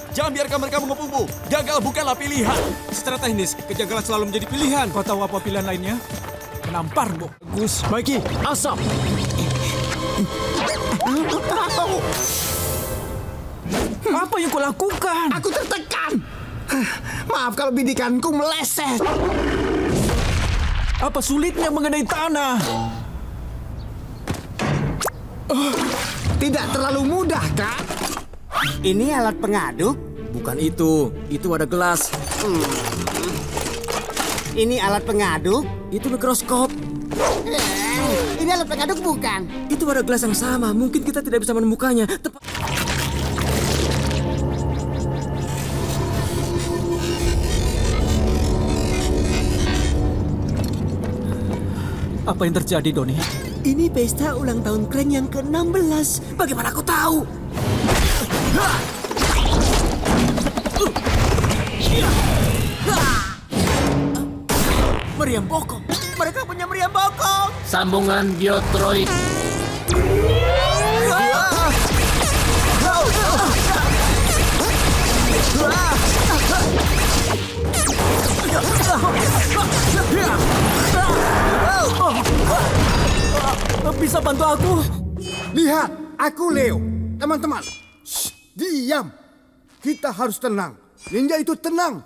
Jangan biarkan mereka mengepungmu. Gagal bukanlah pilihan. Secara teknis, kejagalan selalu menjadi pilihan. Kau tahu apa pilihan lainnya? Menamparmu. Bagus. Mikey, asap. Apa yang kau lakukan? Aku tertekan. Maaf kalau bidikanku meleset. Apa sulitnya mengenai tanah? Tidak terlalu mudah, Kak. Ini alat pengaduk? Bukan itu ada gelas. Ini alat pengaduk? Itu mikroskop. Ini alat pengaduk bukan? Itu ada gelas yang sama. Mungkin kita tidak bisa menemukannya. Apa yang terjadi, Doni? Ini pesta ulang tahun Krang yang ke-16. Bagaimana aku tahu? Meriam bokong. Mereka punya meriam bokong. Sambungan biotroid. Bisa bantu aku? Lihat, aku Leo. Teman-teman, shh, diam. Kita harus tenang. Ninja itu tenang.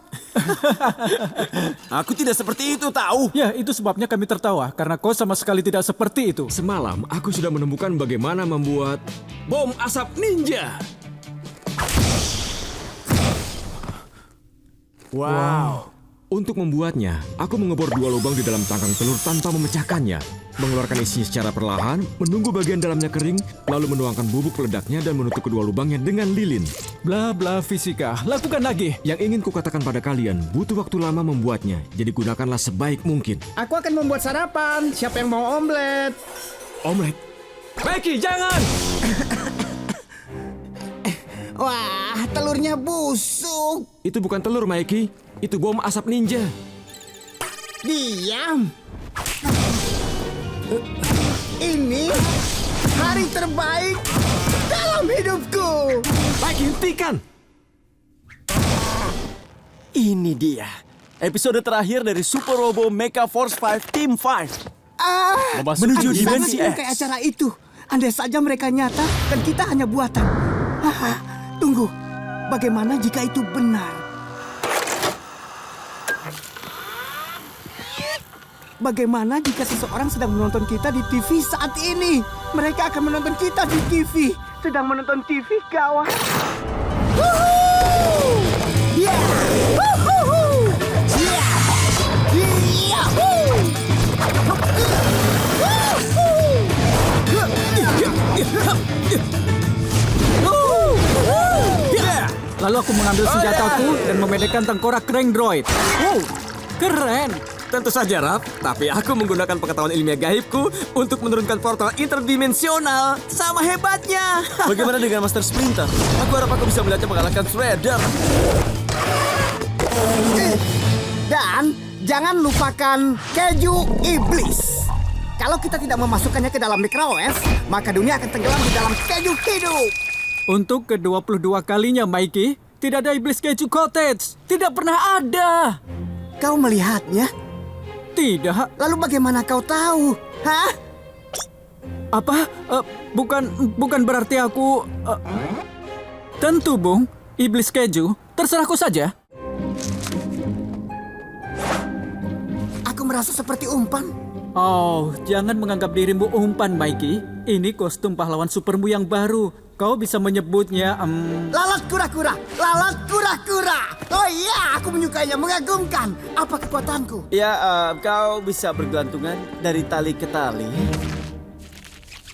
Aku tidak seperti itu, tahu. Ya, itu sebabnya kami tertawa. Karena kau sama sekali tidak seperti itu. Semalam aku sudah menemukan bagaimana membuat bom asap ninja. Wow. Untuk membuatnya, aku mengebor 2 lubang di dalam tangkang telur tanpa memecahkannya. Mengeluarkan isinya secara perlahan, menunggu bagian dalamnya kering, lalu menuangkan bubuk peledaknya dan menutup kedua lubangnya dengan lilin. Bla bla fisika. Lakukan lagi. Yang ingin kukatakan pada kalian, butuh waktu lama membuatnya, jadi gunakanlah sebaik mungkin. Aku akan membuat sarapan. Siapa yang mau omelet? Omelet. Becky, jangan! Wah, telurnya busuk. Itu bukan telur, Mikey. Itu bom asap ninja. Diam. Ini hari terbaik dalam hidupku. Mikey, hentikan! Ini dia. Episode terakhir dari Super Robo Mecha Force 5 Team 5. Menuju Aku dimensi sangat menyukai X. acara itu. Andai saja mereka nyata dan kita hanya buatan. Tunggu, bagaimana jika itu benar? Bagaimana jika seseorang sedang menonton kita di TV saat ini? Mereka akan menonton kita di TV. Sedang menonton TV, kawan. Woohoo! Yeah! Woohoo! Yeah! Yahoo! Lalu aku mengambil senjataku dan memedekkan tengkorak Krang Droid. Wow, keren! Tentu saja, Rap. Tapi aku menggunakan pengetahuan ilmiah gaibku untuk menurunkan portal interdimensional. Sama hebatnya. Bagaimana dengan Master Splinter? Aku harap aku bisa melihatnya mengalahkan Shredder. Dan jangan lupakan keju iblis. Kalau kita tidak memasukkannya ke dalam microwave, maka dunia akan tenggelam di dalam keju hidup. Untuk ke-22 kalinya, Mikey, tidak ada iblis keju cottage. Tidak pernah ada. Kau melihatnya? Tidak. Lalu bagaimana kau tahu? Hah? Apa? Bukan berarti aku... Tentu, Bung. Iblis keju. Terserahku saja. Aku merasa seperti umpan. Oh, jangan menganggap dirimu umpan, Mikey. Ini kostum pahlawan supermu yang baru. Kau bisa menyebutnya... Lalat kura-kura! Lalat kura-kura! Oh iya, aku menyukainya, mengagumkan. Apa kekuatanku? Ya, kau bisa bergelantungan dari tali ke tali.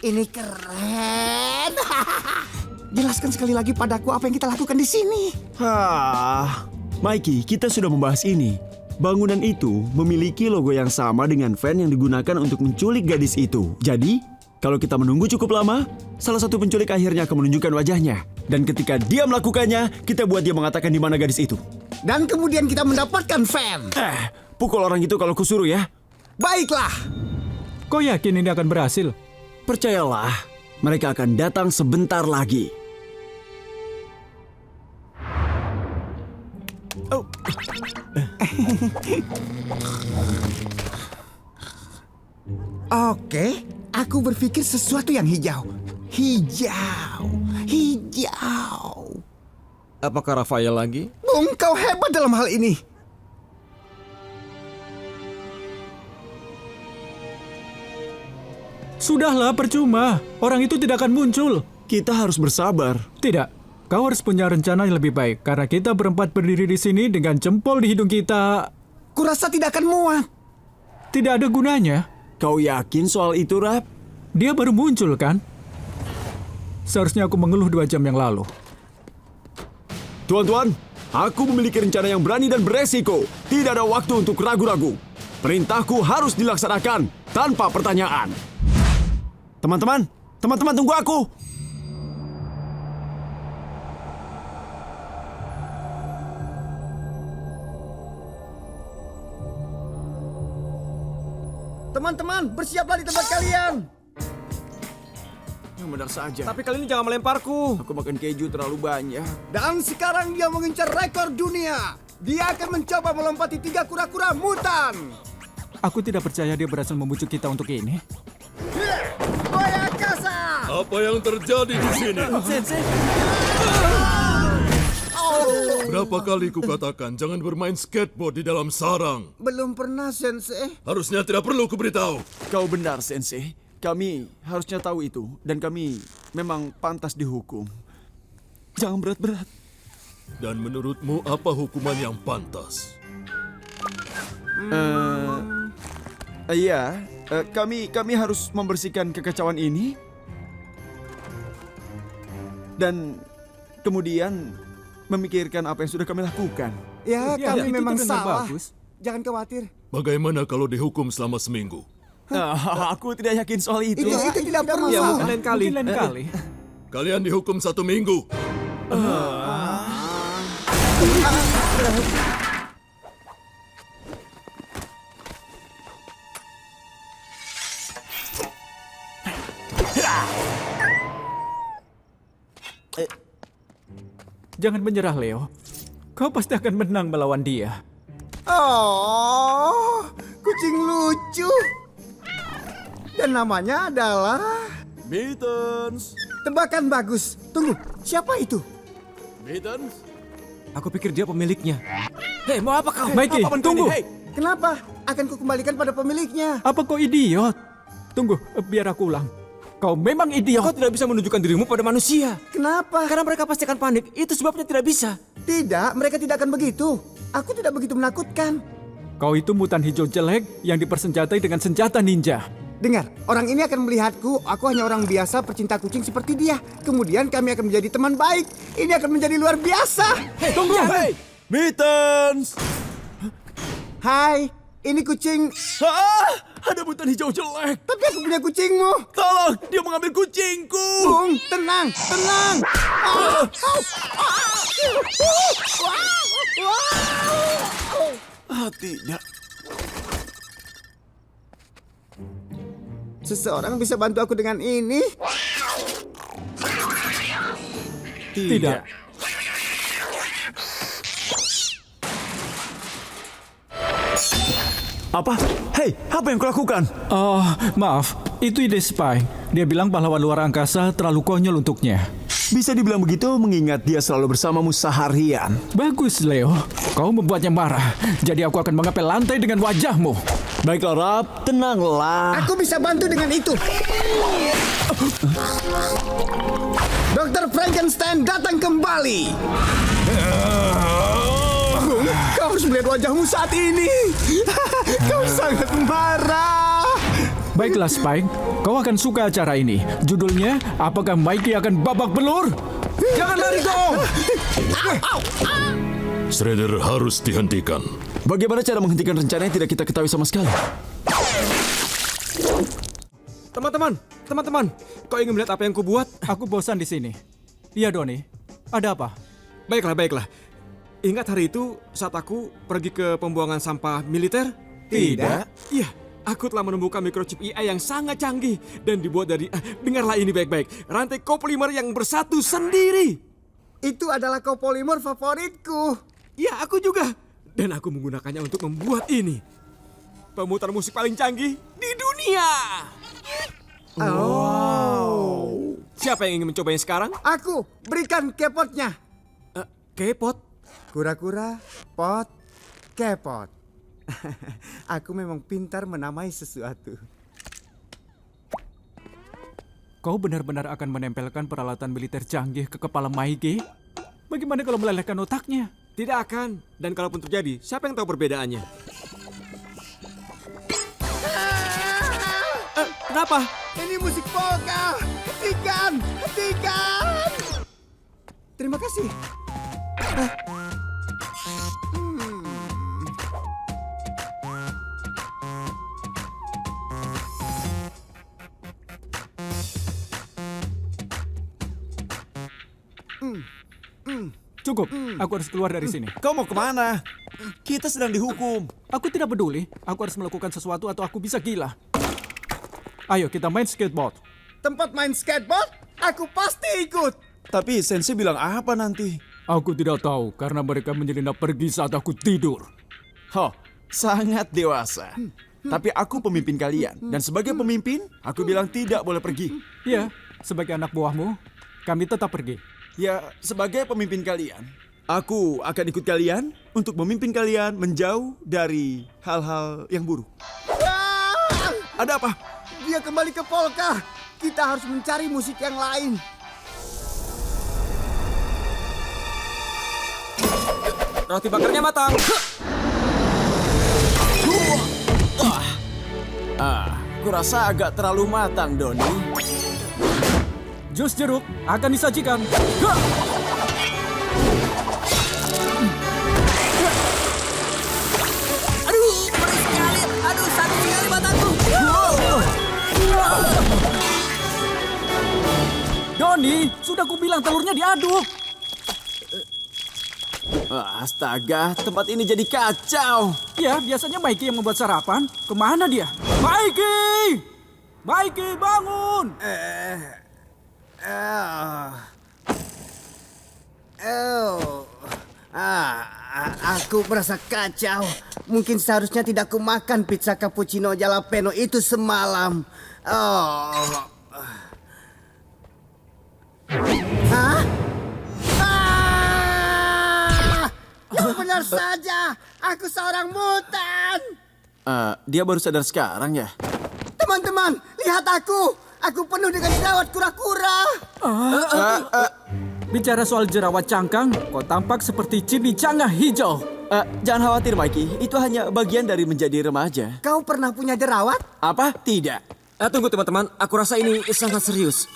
Ini keren. Jelaskan sekali lagi padaku apa yang kita lakukan di sini. Mikey, kita sudah membahas ini. Bangunan itu memiliki logo yang sama dengan fan yang digunakan untuk menculik gadis itu. Jadi, kalau kita menunggu cukup lama, salah satu penculik akhirnya akan menunjukkan wajahnya. Dan ketika dia melakukannya, kita buat dia mengatakan di mana gadis itu. Dan kemudian kita mendapatkan fan. Pukul orang itu kalau kusuruh ya. Baiklah. Kau yakin ini akan berhasil? Percayalah, mereka akan datang sebentar lagi. Oke, aku berpikir sesuatu yang hijau. Hijau. Apakah Rafael lagi? Bung, kau hebat dalam hal ini. Sudahlah, percuma. Orang itu tidak akan muncul. Kita harus bersabar. Tidak. Kau harus punya rencana yang lebih baik. Karena kita berempat berdiri di sini dengan jempol di hidung kita. Kurasa tidak akan muat. Tidak ada gunanya. Kau yakin soal itu, Rap? Dia baru muncul, kan? Seharusnya aku mengeluh 2 jam yang lalu. Tuan-tuan, aku memiliki rencana yang berani dan beresiko. Tidak ada waktu untuk ragu-ragu. Perintahku harus dilaksanakan tanpa pertanyaan. Teman-teman, tunggu aku. Teman-teman, bersiaplah di tempat kalian. Yang benar saja. Tapi kali ini jangan melemparku. Aku makan keju terlalu banyak. Dan sekarang dia mengincar rekor dunia. Dia akan mencoba melompati 3 kura-kura mutan. Aku tidak percaya dia berhasil membujuk kita untuk ini. Boyakasa! Apa yang terjadi di sini? Sensei. Berapa kali kukatakan jangan bermain skateboard di dalam sarang. Belum pernah, Sensei. Harusnya tidak perlu kuberitahu. Kau benar, Sensei. Kami harusnya tahu itu. Dan kami memang pantas dihukum. Jangan berat-berat. Dan menurutmu apa hukuman yang pantas? Iya, kami harus membersihkan kekacauan ini. Dan kemudian memikirkan apa yang sudah kami lakukan. Ya, kami itu memang terdengar salah. bagus. Jangan khawatir. Bagaimana kalau dihukum selama seminggu? Aku tidak yakin soal itu. Itu tidak perlu. Ya, mungkin lain kali. Mungkin lain kali. Kalian dihukum 1 minggu. Jangan menyerah, Leo. Kau pasti akan menang melawan dia. Oh, kucing lucu. Dan namanya adalah... Mittens. Tebakan bagus. Tunggu, siapa itu? Mittens. Aku pikir dia pemiliknya. Hei, mau apa kau? Mikey, tunggu. Kenapa? Akan kukembalikan pada pemiliknya. Apa kau idiot? Tunggu, biar aku ulang. Kau memang Kau idiot. tidak bisa menunjukkan dirimu pada manusia. Kenapa? Karena mereka pasti akan panik. Itu sebabnya tidak bisa. Tidak, mereka tidak akan begitu. Aku tidak begitu menakutkan. Kau itu mutan hijau jelek yang dipersenjatai dengan senjata ninja. Dengar, orang ini akan melihatku. Aku hanya orang biasa pecinta kucing seperti dia. Kemudian kami akan menjadi teman baik. Ini akan menjadi luar biasa. Tunggu! Hei! Mittens. Hai, ini kucing. Ada mutan hijau jelek. Tapi aku punya kucingmu. Tolong, dia mengambil kucingku. Bung, tenang, tenang. Tidak. Seseorang bisa bantu aku dengan ini? Tidak. Apa? Hei, apa yang kulakukan? Oh, maaf. Itu ide Spy. Dia bilang pahlawan luar angkasa terlalu konyol untuknya. Bisa dibilang begitu mengingat dia selalu bersamamu seharian. Bagus, Leo. Kau membuatnya marah. Jadi aku akan mengepel lantai dengan wajahmu. Baiklah, Rap. Tenanglah. Aku bisa bantu dengan itu. Dr. Frankenstein datang kembali. Kau harus melihat wajahmu saat ini. Kau sangat marah. Baiklah, Spike. Kau akan suka acara ini. Judulnya, apakah Mikey akan babak belur? Jangan lari kau! Shredder harus dihentikan. Bagaimana cara menghentikan rencana yang tidak kita ketahui sama sekali? Teman-teman, kau ingin melihat apa yang kubuat? Aku bosan di sini. Iya, Doni. Ada apa? Baiklah. Ingat hari itu saat aku pergi ke pembuangan sampah militer? Tidak. Iya, aku telah menemukan microchip AI yang sangat canggih dan dibuat dari, dengarlah ini baik-baik, rantai copolymer yang bersatu sendiri. Itu adalah copolymer favoritku. Ya, aku juga. Dan aku menggunakannya untuk membuat ini. Pemutar musik paling canggih di dunia. Oh. Siapa yang ingin mencobanya sekarang? Aku, berikan kepotnya. Kepot. Kura-kura, pot, kepot. Aku memang pintar menamai sesuatu. Kau benar-benar akan menempelkan peralatan militer canggih ke kepala Mikey? Bagaimana kalau melelehkan otaknya? Tidak akan. Dan kalaupun terjadi, siapa yang tahu perbedaannya? Kenapa? Ini musik polka. Hentikan, hentikan. Terima kasih. Cukup, aku harus keluar dari sini. Kau mau kemana? Kita sedang dihukum. Aku tidak peduli, aku harus melakukan sesuatu atau aku bisa gila. Ayo kita main skateboard. Tempat main skateboard? Aku pasti ikut. Tapi Sensei bilang apa nanti? Aku tidak tahu karena mereka menyelinap pergi saat aku tidur. Ho, sangat dewasa. Tapi aku pemimpin kalian. Dan sebagai pemimpin, aku bilang tidak boleh pergi. Ya, sebagai anak buahmu, kami tetap pergi. Ya, sebagai pemimpin kalian, aku akan ikut kalian untuk memimpin kalian menjauh dari hal-hal yang buruk. Ah! Ada apa? Dia kembali ke polka. Kita harus mencari musik yang lain. Roti bakarnya matang. Kurasa agak terlalu matang, Doni. Jus jeruk akan disajikan. Aduh, pedas sekali. Aduh, sakit sekali mataku. Doni, sudah kubilang telurnya diaduk. Astaga, tempat ini jadi kacau. Ya, biasanya Mikey yang membuat sarapan. Kemana dia? Mikey! Mikey, bangun! Aku merasa kacau. Mungkin seharusnya tidak aku makan pizza cappuccino jalapeno itu semalam. Hah? Benar saja, aku seorang mutan. Dia baru sadar sekarang ya? Teman-teman, lihat aku. Aku penuh dengan jerawat kura-kura. Bicara soal jerawat cangkang, kau tampak seperti chimichanga hijau. Jangan khawatir, Mikey. Itu hanya bagian dari menjadi remaja. Kau pernah punya jerawat? Apa? Tidak. Tunggu teman-teman, aku rasa ini sangat serius.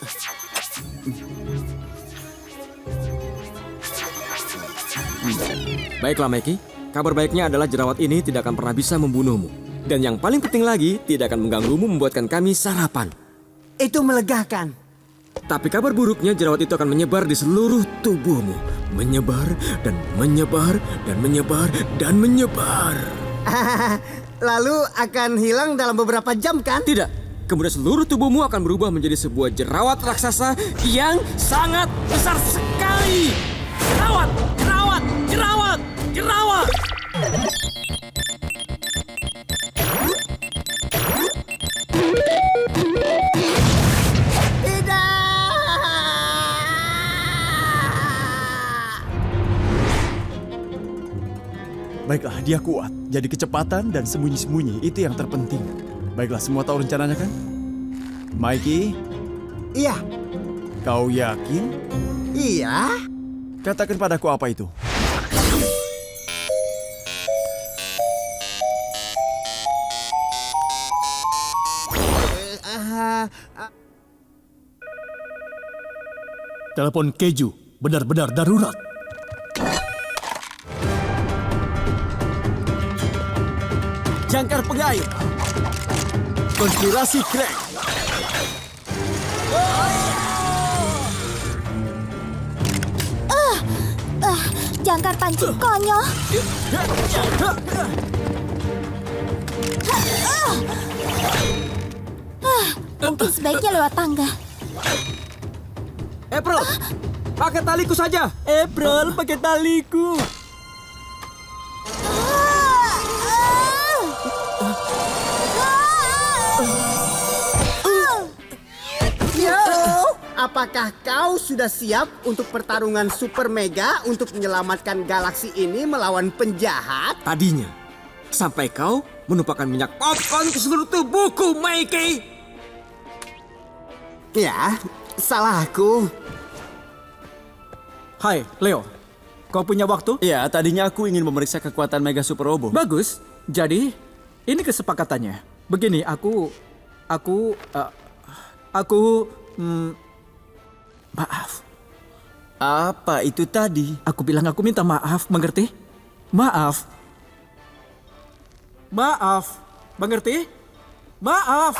Baiklah Mikey, kabar baiknya adalah jerawat ini tidak akan pernah bisa membunuhmu. Dan yang paling penting lagi, tidak akan mengganggumu membuatkan kami sarapan. Itu melegakan. Tapi kabar buruknya jerawat itu akan menyebar di seluruh tubuhmu. Menyebar dan menyebar dan menyebar dan menyebar. Lalu akan hilang dalam beberapa jam kan? Tidak, kemudian seluruh tubuhmu akan berubah menjadi sebuah jerawat raksasa yang sangat besar sekali. Jerawat, jerawat, jerawat, jerawat. Baiklah, dia kuat. Jadi kecepatan dan sembunyi-sembunyi itu yang terpenting. Baiklah, semua tahu rencananya kan? Mikey, Iya. kau yakin? Iya. Katakan padaku apa itu. Telepon keju benar-benar darurat. Jangkar pengayuh. Konspirasi Craig. Jangkar pancing konyol. Mungkin sebaiknya lewat tangga. April, pakai taliku saja. April, pakai taliku. apakah kau sudah siap untuk pertarungan Super Mega untuk menyelamatkan galaksi ini melawan penjahat? Tadinya, sampai kau menumpahkan minyak popcorn ke seluruh tubuhku, Mikey. Ya, salahku. Hai, Leo. Kau punya waktu? Ya, tadinya aku ingin memeriksa kekuatan Mega Super Robo. Bagus. Jadi, ini kesepakatannya. Begini, maaf. Apa itu tadi? Aku bilang aku minta maaf, mengerti? Maaf. Maaf, mengerti? Maaf.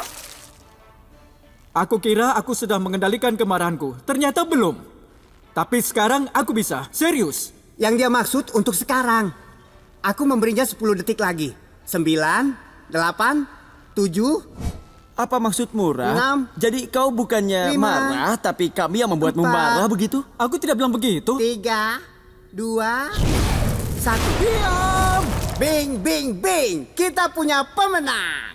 Aku kira aku sudah mengendalikan kemarahanku. Ternyata belum. Tapi sekarang aku bisa. Serius. Yang dia maksud untuk sekarang. Aku memberinya 10 detik lagi. 9, 8, 7. Apa maksudmu, Ra? 6, Jadi kau bukannya 5, marah, tapi kami yang membuatmu 4, marah begitu? Aku tidak bilang begitu. 3, 2, 1. Diam! Bing, bing, bing. Kita punya pemenang.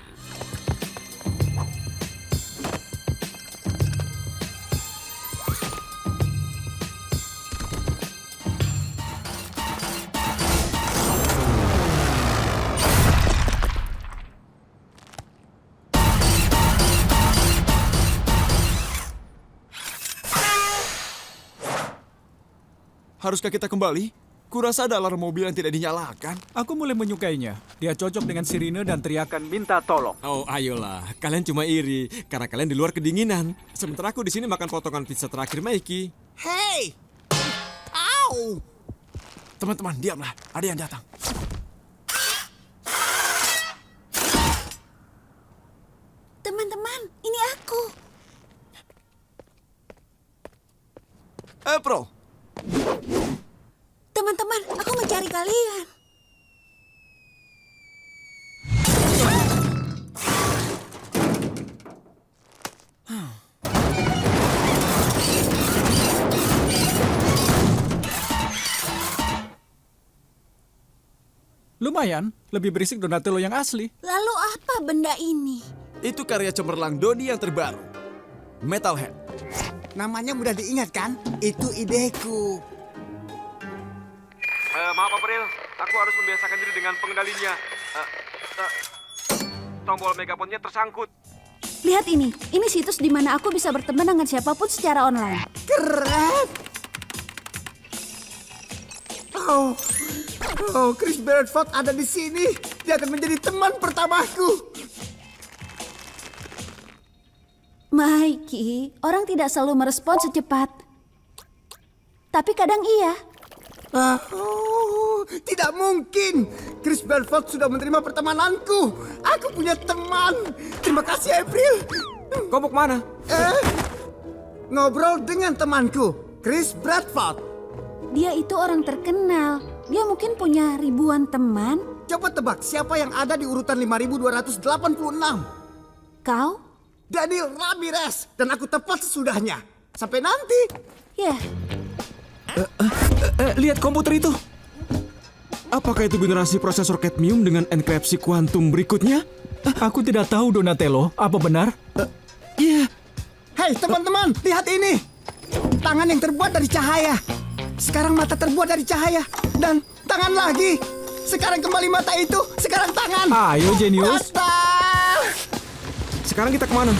Haruskah kita kembali? Kurasa ada alarm mobil yang tidak dinyalakan. Aku mulai menyukainya. Dia cocok dengan sirine dan teriakan minta tolong. Oh, ayolah. Kalian cuma iri karena kalian di luar kedinginan. Sementara aku di sini makan potongan pizza terakhir Mikey. Hei! Au! Teman-teman, diamlah. Ada yang datang. Teman-teman, ini aku. April, Teman-teman, aku mencari kalian. Lumayan, lebih berisik Donatello yang asli. Lalu apa benda ini? itu karya cemerlang Doni yang terbaru. Metalhead. Namanya mudah diingat kan? Itu ideku. Maaf April, aku harus membiasakan diri dengan pengendalinya. Tombol megafonnya tersangkut. Lihat ini situs di mana aku bisa berteman dengan siapapun secara online. Keren! Oh, Chris Bradford ada di sini. Dia akan menjadi teman pertamaku. Mikey, orang tidak selalu merespon secepat. Tapi kadang iya. Tidak mungkin. Chris Bradford sudah menerima pertemananku. Aku punya teman. Terima kasih, April. Kau mau kemana? Ngobrol dengan temanku, Chris Bradford. Dia itu orang terkenal. Dia mungkin punya ribuan teman. Coba tebak siapa yang ada di urutan 5286. Kau? Daniel Ramirez. Dan aku tepat sesudahnya. Sampai nanti. Ya, Lihat komputer itu. Apakah itu generasi prosesor kadmium dengan enkripsi kuantum berikutnya? Aku tidak tahu Donatello, apa benar? Iya. Hei teman-teman, lihat ini. Tangan yang terbuat dari cahaya. Sekarang mata terbuat dari cahaya. Dan tangan lagi. Sekarang kembali mata itu. Sekarang tangan. Ayo, jenius. Dadah! Sekarang kita kemana?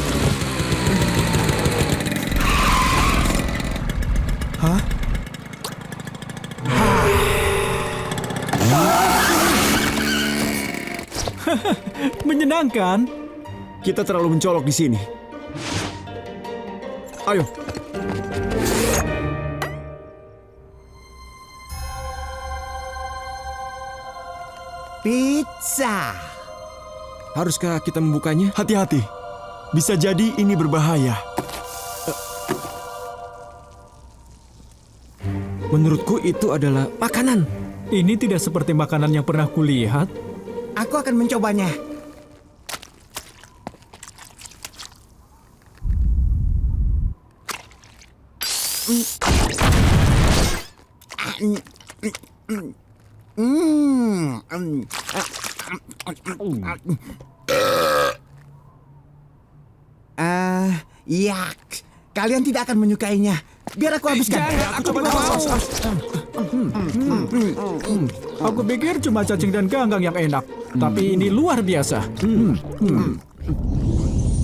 Hah? Menyenangkan. Kita terlalu mencolok di sini. Ayo. Pizza. Haruskah kita membukanya? Hati-hati. Bisa jadi ini berbahaya. Menurutku itu adalah makanan. Ini tidak seperti makanan yang pernah kulihat. Aku akan mencobanya. Yak. Kalian tidak akan menyukainya. Biar aku habiskan. Aku coba Aku pikir cuma cacing dan ganggang yang enak. Tapi ini luar biasa.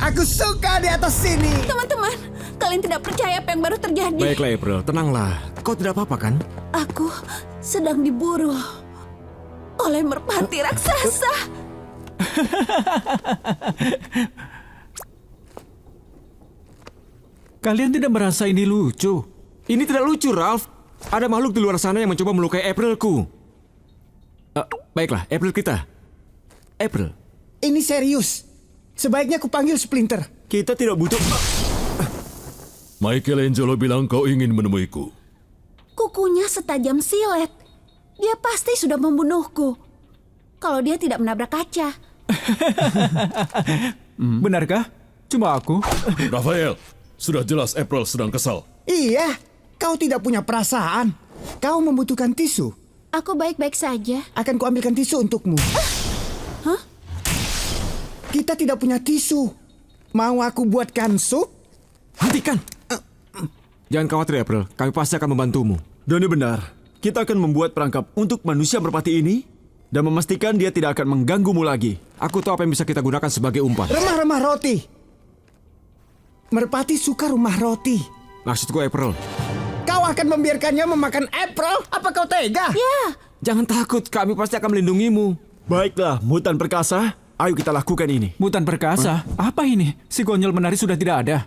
Aku suka di atas sini. Teman-teman, kalian tidak percaya apa yang baru terjadi. Baiklah April, tenanglah. Kau tidak apa-apa kan? Aku sedang diburu oleh merpati raksasa. Kalian tidak merasa ini lucu? Ini tidak lucu, Ralph. Ada makhluk di luar sana yang mencoba melukai Aprilku. Baiklah, April kita. April. Ini serius. Sebaiknya aku panggil Splinter. Kita tidak butuh... Michelangelo bilang kau ingin menemuiku. Kukunya setajam silet. Dia pasti sudah membunuhku. Kalau dia tidak menabrak kaca. Benarkah? Cuma aku? Rafael, sudah jelas April sedang kesal. Iya, kau tidak punya perasaan. Kau membutuhkan tisu. Aku baik-baik saja. Akan kuambilkan tisu untukmu. Hah? Kita tidak punya tisu. Mau aku buatkan sup? Hentikan! Jangan khawatir, April. Kami pasti akan membantumu. Doni benar. Kita akan membuat perangkap untuk manusia merpati ini dan memastikan dia tidak akan mengganggumu lagi. Aku tahu apa yang bisa kita gunakan sebagai umpan. Remah-remah roti. Merpati suka rumah roti. Maksudku, April. Kau akan membiarkannya memakan April? Apa kau tega? Ya, Jangan takut, kami pasti akan melindungimu. Baiklah, mutan perkasa. Ayo kita lakukan ini. Mutan perkasa? Apa ini? Si konyol menari sudah tidak ada.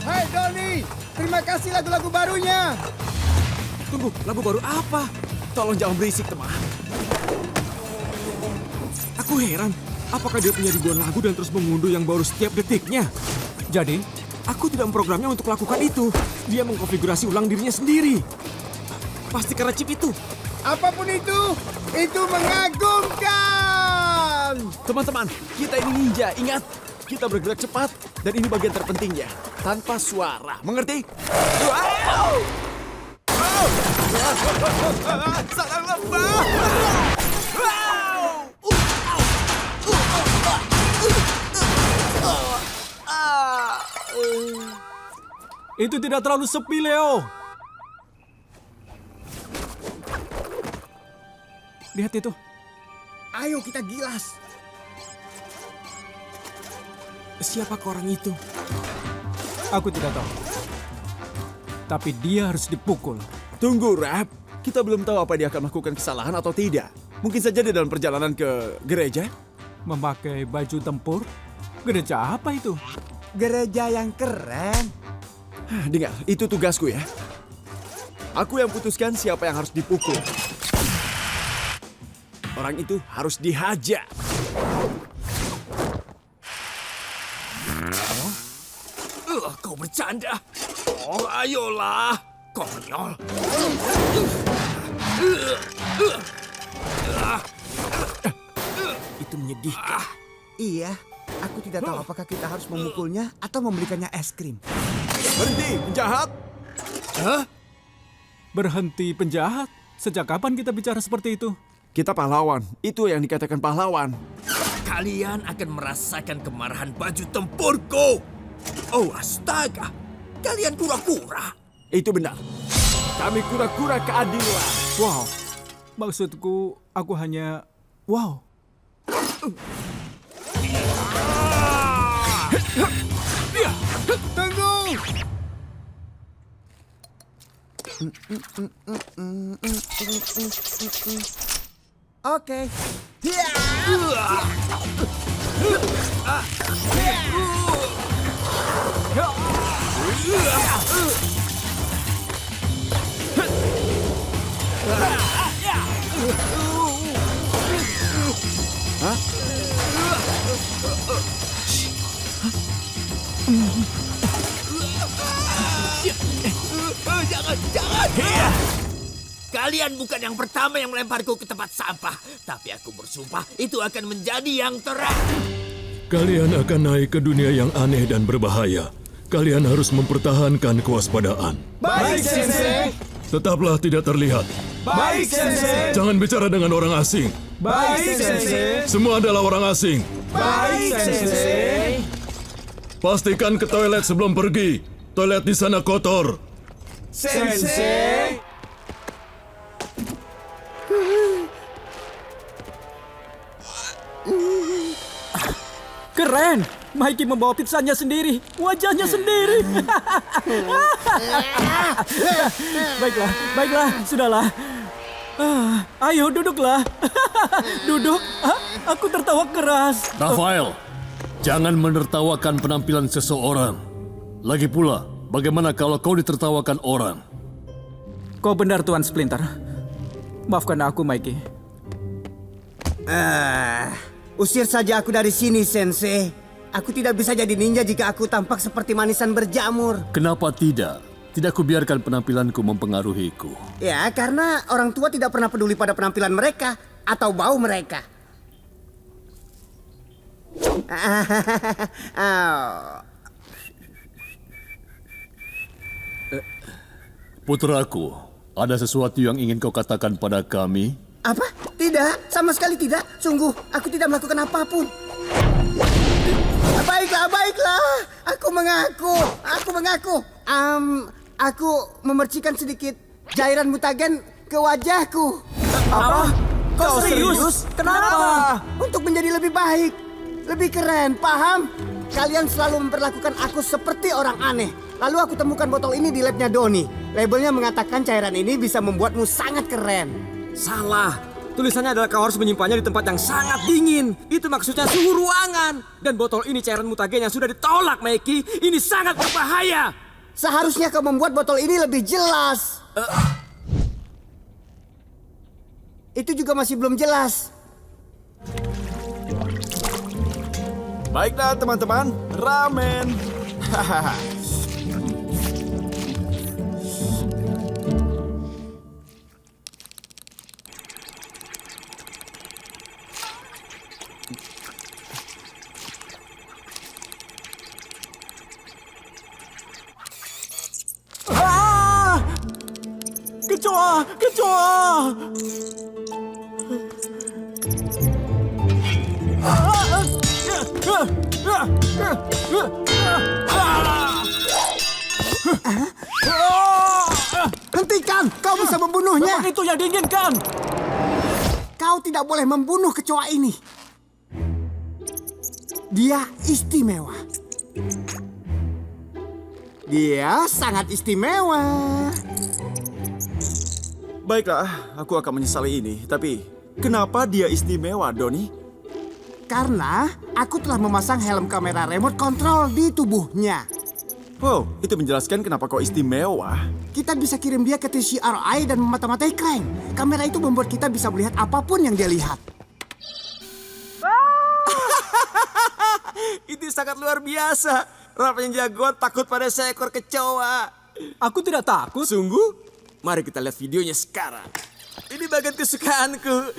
Hai Doni, terima kasih lagu-lagu barunya. Tunggu, lagu baru apa? Tolong jangan berisik, teman. Aku heran, apakah dia punya ribuan lagu dan terus mengunduh yang baru setiap detiknya? Jadi, Aku tidak memprogramnya untuk lakukan itu. Dia mengkonfigurasi ulang dirinya sendiri. Pasti karena chip itu. Apapun itu mengagumkan. Teman-teman, kita ini ninja, ingat. Kita bergerak cepat, dan ini bagian terpentingnya. Tanpa suara, mengerti? Wow! Sangat lemah. itu tidak terlalu sepi, Leo. Lihat itu. Ayo kita gilas. Siapakah orang itu? Aku tidak tahu. Tapi dia harus dipukul. Tunggu, Rap. Kita belum tahu apa dia akan melakukan kesalahan atau tidak. Mungkin saja dia dalam perjalanan ke gereja. Memakai baju tempur? Gereja apa itu? Gereja yang keren. Dengar, itu tugasku ya. Aku yang putuskan siapa yang harus dipukul. Orang itu harus dihajar. Kau bercanda? Oh, ayolah. Konyol. Itu menyedihkan. Iya, aku tidak tahu apakah kita harus memukulnya atau membelikannya es krim. Berhenti, penjahat! Berhenti penjahat? Sejak kapan kita bicara seperti itu? Kita pahlawan. Itu yang dikatakan pahlawan. Kalian akan merasakan kemarahan baju tempurku. Oh, astaga. Kalian kura-kura. Itu benar. Kami kura-kura keadilan. Wow. Maksudku, aku hanya... Wow. Tunggu! Oke. Jangan. Kalian bukan yang pertama yang melemparku ke tempat sampah. Tapi aku bersumpah itu akan menjadi yang terakhir. Kalian akan naik ke dunia yang aneh dan berbahaya. Kalian harus mempertahankan kewaspadaan. Baik, Sensei. Tetaplah tidak terlihat. Baik, Sensei. Jangan bicara dengan orang asing. Baik, Sensei. Semua adalah orang asing. Baik, Sensei. Pastikan ke toilet sebelum pergi. Toilet di sana kotor. Sensei. Keren! Mikey membawa pizzanya sendiri, wajahnya sendiri. Baiklah, sudahlah. Ayo duduklah. Duduk. Aku tertawa keras. Rafael, jangan menertawakan penampilan seseorang. Lagi pula, bagaimana kalau kau ditertawakan orang? Kau benar, Tuan Splinter. Maafkan aku, Mikey. Usir saja aku dari sini, Sensei. Aku tidak bisa jadi ninja jika aku tampak seperti manisan berjamur. Kenapa tidak? Tidak kubiarkan penampilanku mempengaruhiku. Ya, karena orang tua tidak pernah peduli pada penampilan mereka atau bau mereka. Putraku, ada sesuatu yang ingin kau katakan pada kami? Apa? Tidak, sama sekali tidak. Sungguh, aku tidak melakukan apapun. Baiklah. Aku mengaku. Aku memercikan sedikit cairan mutagen ke wajahku. Apa? Kau serius? Kenapa? Untuk menjadi lebih baik, lebih keren, paham? Kalian selalu memperlakukan aku seperti orang aneh. Lalu aku temukan botol ini di labnya Doni. Labelnya mengatakan cairan ini bisa membuatmu sangat keren. Salah. Tulisannya adalah kau harus menyimpannya di tempat yang sangat dingin. Itu maksudnya suhu ruangan. Dan botol ini cairan mutagen yang sudah ditolak, Mikey. Ini sangat berbahaya. Seharusnya kau membuat botol ini lebih jelas. Itu juga masih belum jelas. Baiklah teman-teman, ramen. Kecoa! Hentikan! Kau bisa membunuhnya! Memang itu yang diinginkan! Kau tidak boleh membunuh kecoa ini. Dia istimewa. Dia sangat istimewa. Baiklah, aku akan menyesali ini. Tapi, kenapa dia istimewa, Doni? Karena aku telah memasang helm kamera remote control di tubuhnya. Wow, itu menjelaskan kenapa kau istimewa. Kita bisa kirim dia ke TCRI dan memata-matai Krang. Kamera itu membuat kita bisa melihat apapun yang dia lihat. Itu sangat luar biasa. Rap yang jagoan takut pada seekor kecoa. Aku tidak takut. Sungguh? Mari kita lihat videonya sekarang. Ini bagian kesukaanku.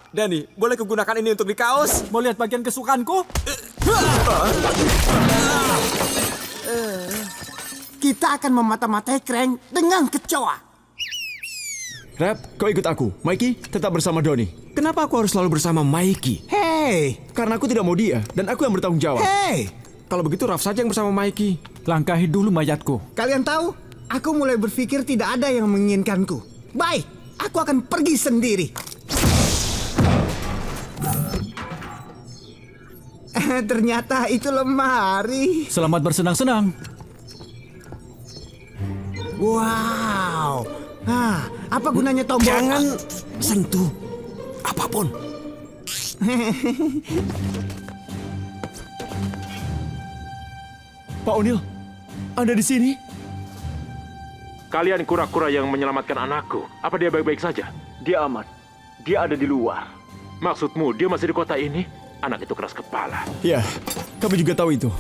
Dani, boleh kugunakan ini untuk di kaos? Mau lihat bagian kesukaanku? Kita akan memata-matai Krang dengan kecoa. Rap, kau ikut aku. Mikey, tetap bersama Doni. Kenapa aku harus selalu bersama Mikey? Hei! Karena aku tidak mau dia, dan aku yang bertanggung jawab. Hei! Kalau begitu Raf saja yang bersama Mikey. Langkahi dulu mayatku. Kalian tahu, aku mulai berpikir tidak ada yang menginginkanku. Baik, aku akan pergi sendiri. Ternyata itu lemari. Selamat bersenang-senang. Wow. Apa gunanya tombol? Jangan sentuh apapun. Pak O'Neill, Anda di sini? Kalian kura-kura yang menyelamatkan anakku. Apa dia baik-baik saja? Dia aman. Dia ada di luar. Maksudmu dia masih di kota ini? Anak itu keras kepala. Ya, kami juga tahu itu.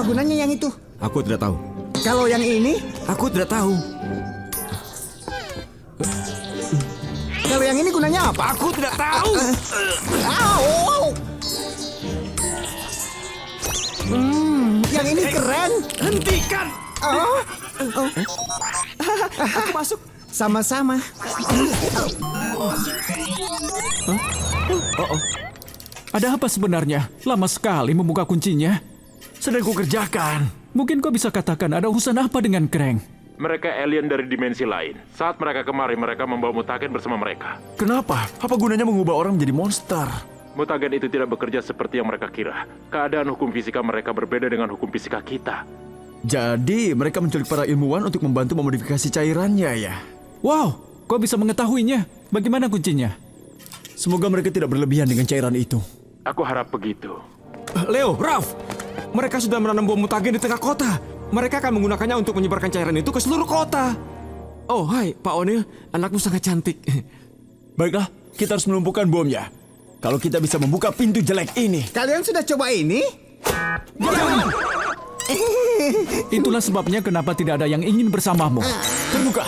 Apa gunanya yang itu? Aku tidak tahu. Kalau yang ini? Aku tidak tahu. Kalau yang ini gunanya apa? Aku tidak tahu. Yang ini keren. Hentikan. Aku masuk. Sama-sama. Ada apa sebenarnya? Lama sekali membuka kuncinya. Sedang kukerjakan. Mungkin kau bisa katakan ada urusan apa dengan Krang? Mereka alien dari dimensi lain. Saat mereka kemari, mereka membawa mutagen bersama mereka. Kenapa? Apa gunanya mengubah orang menjadi monster? Mutagen itu tidak bekerja seperti yang mereka kira. Keadaan hukum fisika mereka berbeda dengan hukum fisika kita. Jadi, mereka menculik para ilmuwan untuk membantu memodifikasi cairannya ya? Wow, kau bisa mengetahuinya. Bagaimana kuncinya? Semoga mereka tidak berlebihan dengan cairan itu. Aku harap begitu. Leo, Ralph, mereka sudah menanam bom mutagen di tengah kota. Mereka akan menggunakannya untuk menyebarkan cairan itu ke seluruh kota. Oh, hai, Pak O'Neill, anakmu sangat cantik. Baiklah, kita harus melumpuhkan bomnya. Kalau kita bisa membuka pintu jelek ini. Kalian sudah coba ini? Itulah sebabnya kenapa tidak ada yang ingin bersamamu. Terbuka.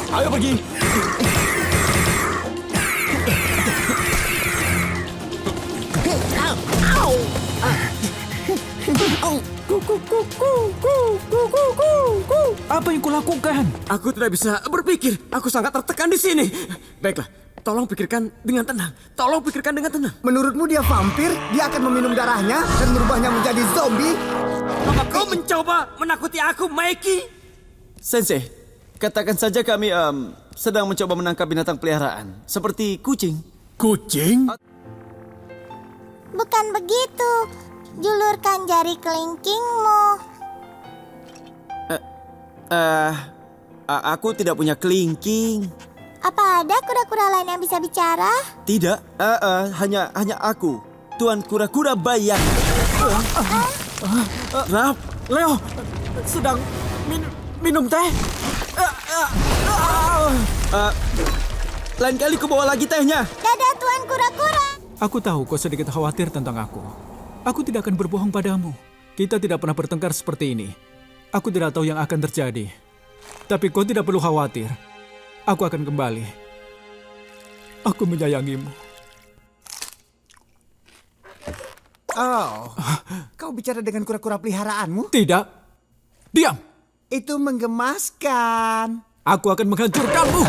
Ayo pergi. Apa yang kulakukan? Aku tidak bisa berpikir. Aku sangat tertekan di sini. Baiklah, tolong pikirkan dengan tenang. Tolong pikirkan dengan tenang. Menurutmu dia vampir? Dia akan meminum darahnya dan merubahnya menjadi zombie? Apa kau mencoba menakuti aku, Mikey? Sensei, katakan saja kami sedang mencoba menangkap binatang peliharaan. Seperti kucing. Kucing? Bukan begitu. Julurkan jari kelingkingmu. Aku tidak punya kelingking. Apa ada kura-kura lain yang bisa bicara? Tidak, hanya aku. Tuan kura-kura bayang. Ralph, Leo, sedang minum teh? Lain kali ku bawa lagi tehnya. Dadah Tuan Kura-Kura. Aku tahu kau sedikit khawatir tentang aku. Aku tidak akan berbohong padamu. Kita tidak pernah bertengkar seperti ini. Aku tidak tahu yang akan terjadi. Tapi kau tidak perlu khawatir. Aku akan kembali. Aku menyayangimu. Oh, kau bicara dengan kura-kura peliharaanmu? Tidak. Diam. Itu menggemaskan. Aku akan menghancurkanmu.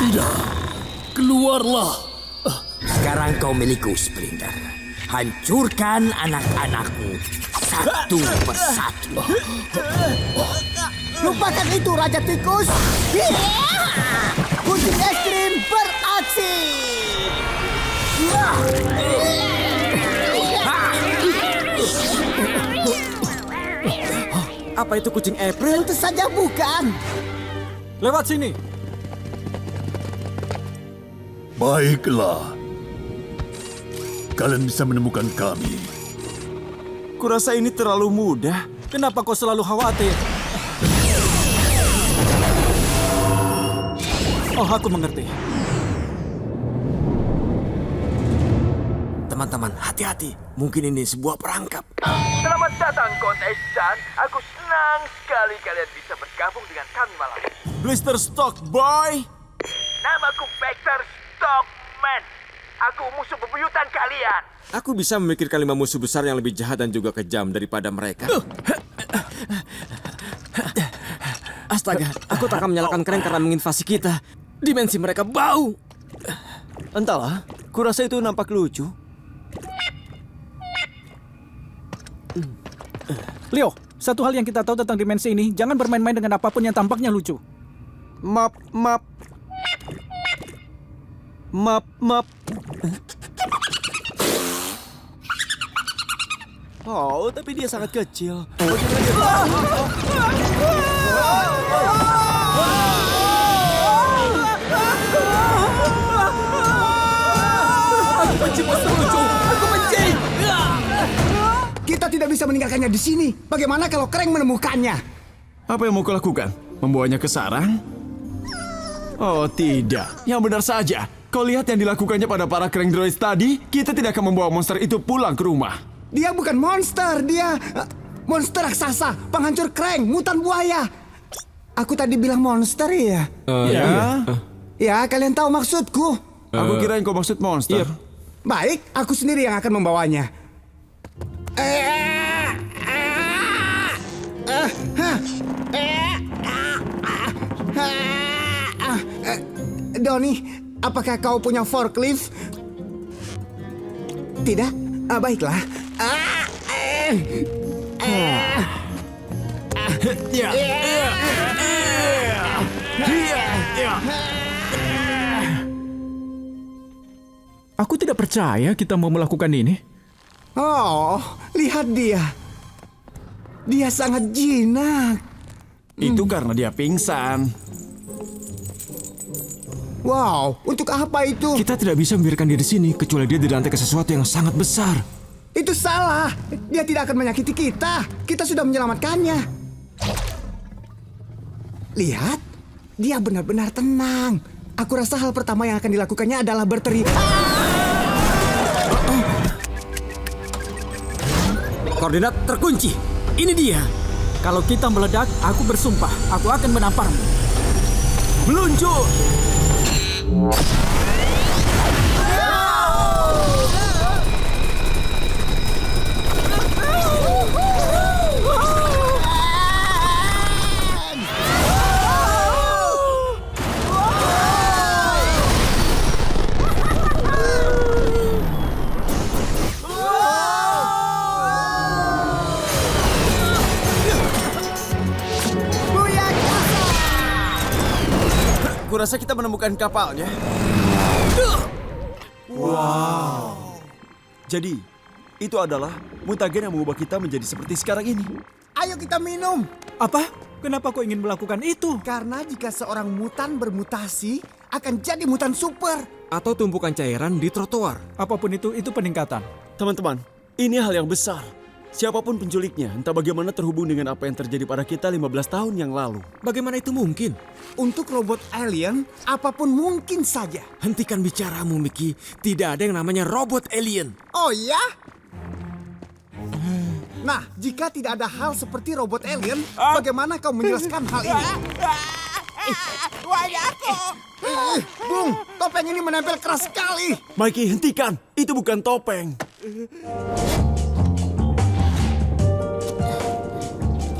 Tidak. Keluarlah. Sekarang kau milikku, Splinter. Hancurkan anak-anakku satu persatu. Lupakan itu, Raja Tikus. Kucing es krim beraksi. Apa itu kucing April? Tentu saja bukan. Lewat sini. Baiklah. Kalian bisa menemukan kami. Kurasa ini terlalu mudah. Kenapa kau selalu khawatir? Oh, aku mengerti. Teman-teman, hati-hati. Mungkin ini sebuah perangkap. Selamat datang, kontestan. Aku senang sekali kalian bisa bergabung dengan kami malam ini. Blister Stock Boy. Namaku Baxter Stockman. Aku musuh bebuyutan kalian. Aku bisa memikirkan 5 musuh besar yang lebih jahat dan juga kejam daripada mereka. Astaga, aku tak akan menyalakan Krang karena menginvasi kita. Dimensi mereka bau. Entahlah, kurasa itu nampak lucu. Leo, satu hal yang kita tahu tentang dimensi ini, jangan bermain-main dengan apapun yang tampaknya lucu. Map. Oh, tapi dia sangat kecil. Aku benci monster lucu. Aku benci. Kita tidak bisa meninggalkannya di sini. Bagaimana kalau Krang menemukannya? Apa yang mau kau lakukan? Membawanya ke sarang? Oh tidak, yang benar saja. Kau lihat yang dilakukannya pada para crank droids tadi? Kita tidak akan membawa monster itu pulang ke rumah. Dia bukan monster, dia monster raksasa, penghancur crank, mutan buaya. Aku tadi bilang monster ya? Ya, kalian tahu maksudku. Aku kira yang kau maksud monster. Baik, aku sendiri yang akan membawanya. Donnie, apakah kau punya forklift? Tidak? Baiklah. Aku tidak percaya kita mau melakukan ini. Oh, lihat dia. Dia sangat jinak. Itu karena dia pingsan. Wow, untuk apa itu? Kita tidak bisa membiarkan dia di sini kecuali dia dirantai ke sesuatu yang sangat besar. Itu salah. Dia tidak akan menyakiti kita. Kita sudah menyelamatkannya. Lihat, dia benar-benar tenang. Aku rasa hal pertama yang akan dilakukannya adalah berteriak. Koordinat terkunci. Ini dia. Kalau kita meledak, aku bersumpah, aku akan menamparmu. Meluncur. Kurasa kita menemukan kapalnya. Wow. Jadi, itu adalah mutagen yang mengubah kita menjadi seperti sekarang ini. Ayo kita minum. Apa? Kenapa kau ingin melakukan itu? Karena jika seorang mutan bermutasi, akan jadi mutan super. Atau tumpukan cairan di trotoar. Apapun itu peningkatan. Teman-teman, ini hal yang besar. Siapapun penculiknya, entah bagaimana terhubung dengan apa yang terjadi pada kita 15 tahun yang lalu. Bagaimana itu mungkin? Untuk robot alien, apapun mungkin saja. Hentikan bicaramu, Mickey. Tidak ada yang namanya robot alien. Oh ya? Nah, jika tidak ada hal seperti robot alien, bagaimana kau menjelaskan hal ini? Bung, topeng ini menempel keras sekali. Mikey, hentikan. Itu bukan topeng.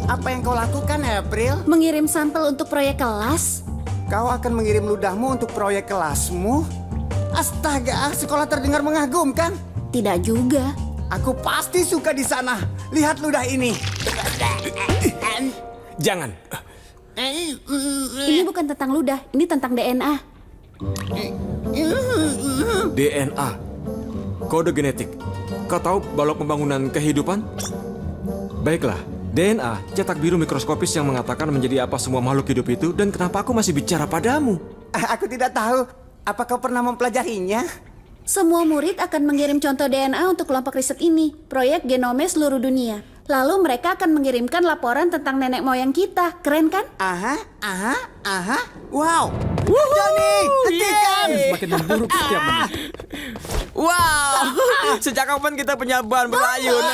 Apa yang kau lakukan, April? Mengirim sampel untuk proyek kelas? Kau akan mengirim ludahmu untuk proyek kelasmu? Astaga, sekolah terdengar mengagumkan. Tidak juga. Aku pasti suka di sana. Lihat ludah ini. Jangan. Ini bukan tentang ludah, ini tentang DNA. DNA. Kode genetik. Kau tahu balok pembangunan kehidupan? Baiklah. DNA, cetak biru mikroskopis yang mengatakan menjadi apa semua makhluk hidup itu dan kenapa aku masih bicara padamu? Aku tidak tahu. Apa kau pernah mempelajarinya? Semua murid akan mengirim contoh DNA untuk kelompok riset ini, proyek genome seluruh dunia. Lalu mereka akan mengirimkan laporan tentang nenek moyang kita. Keren kan? Aha. Wow. Johnny, hentikan. Semakin memburuk setiap menit. Wow, sejak kapan kita punya bahan berayun?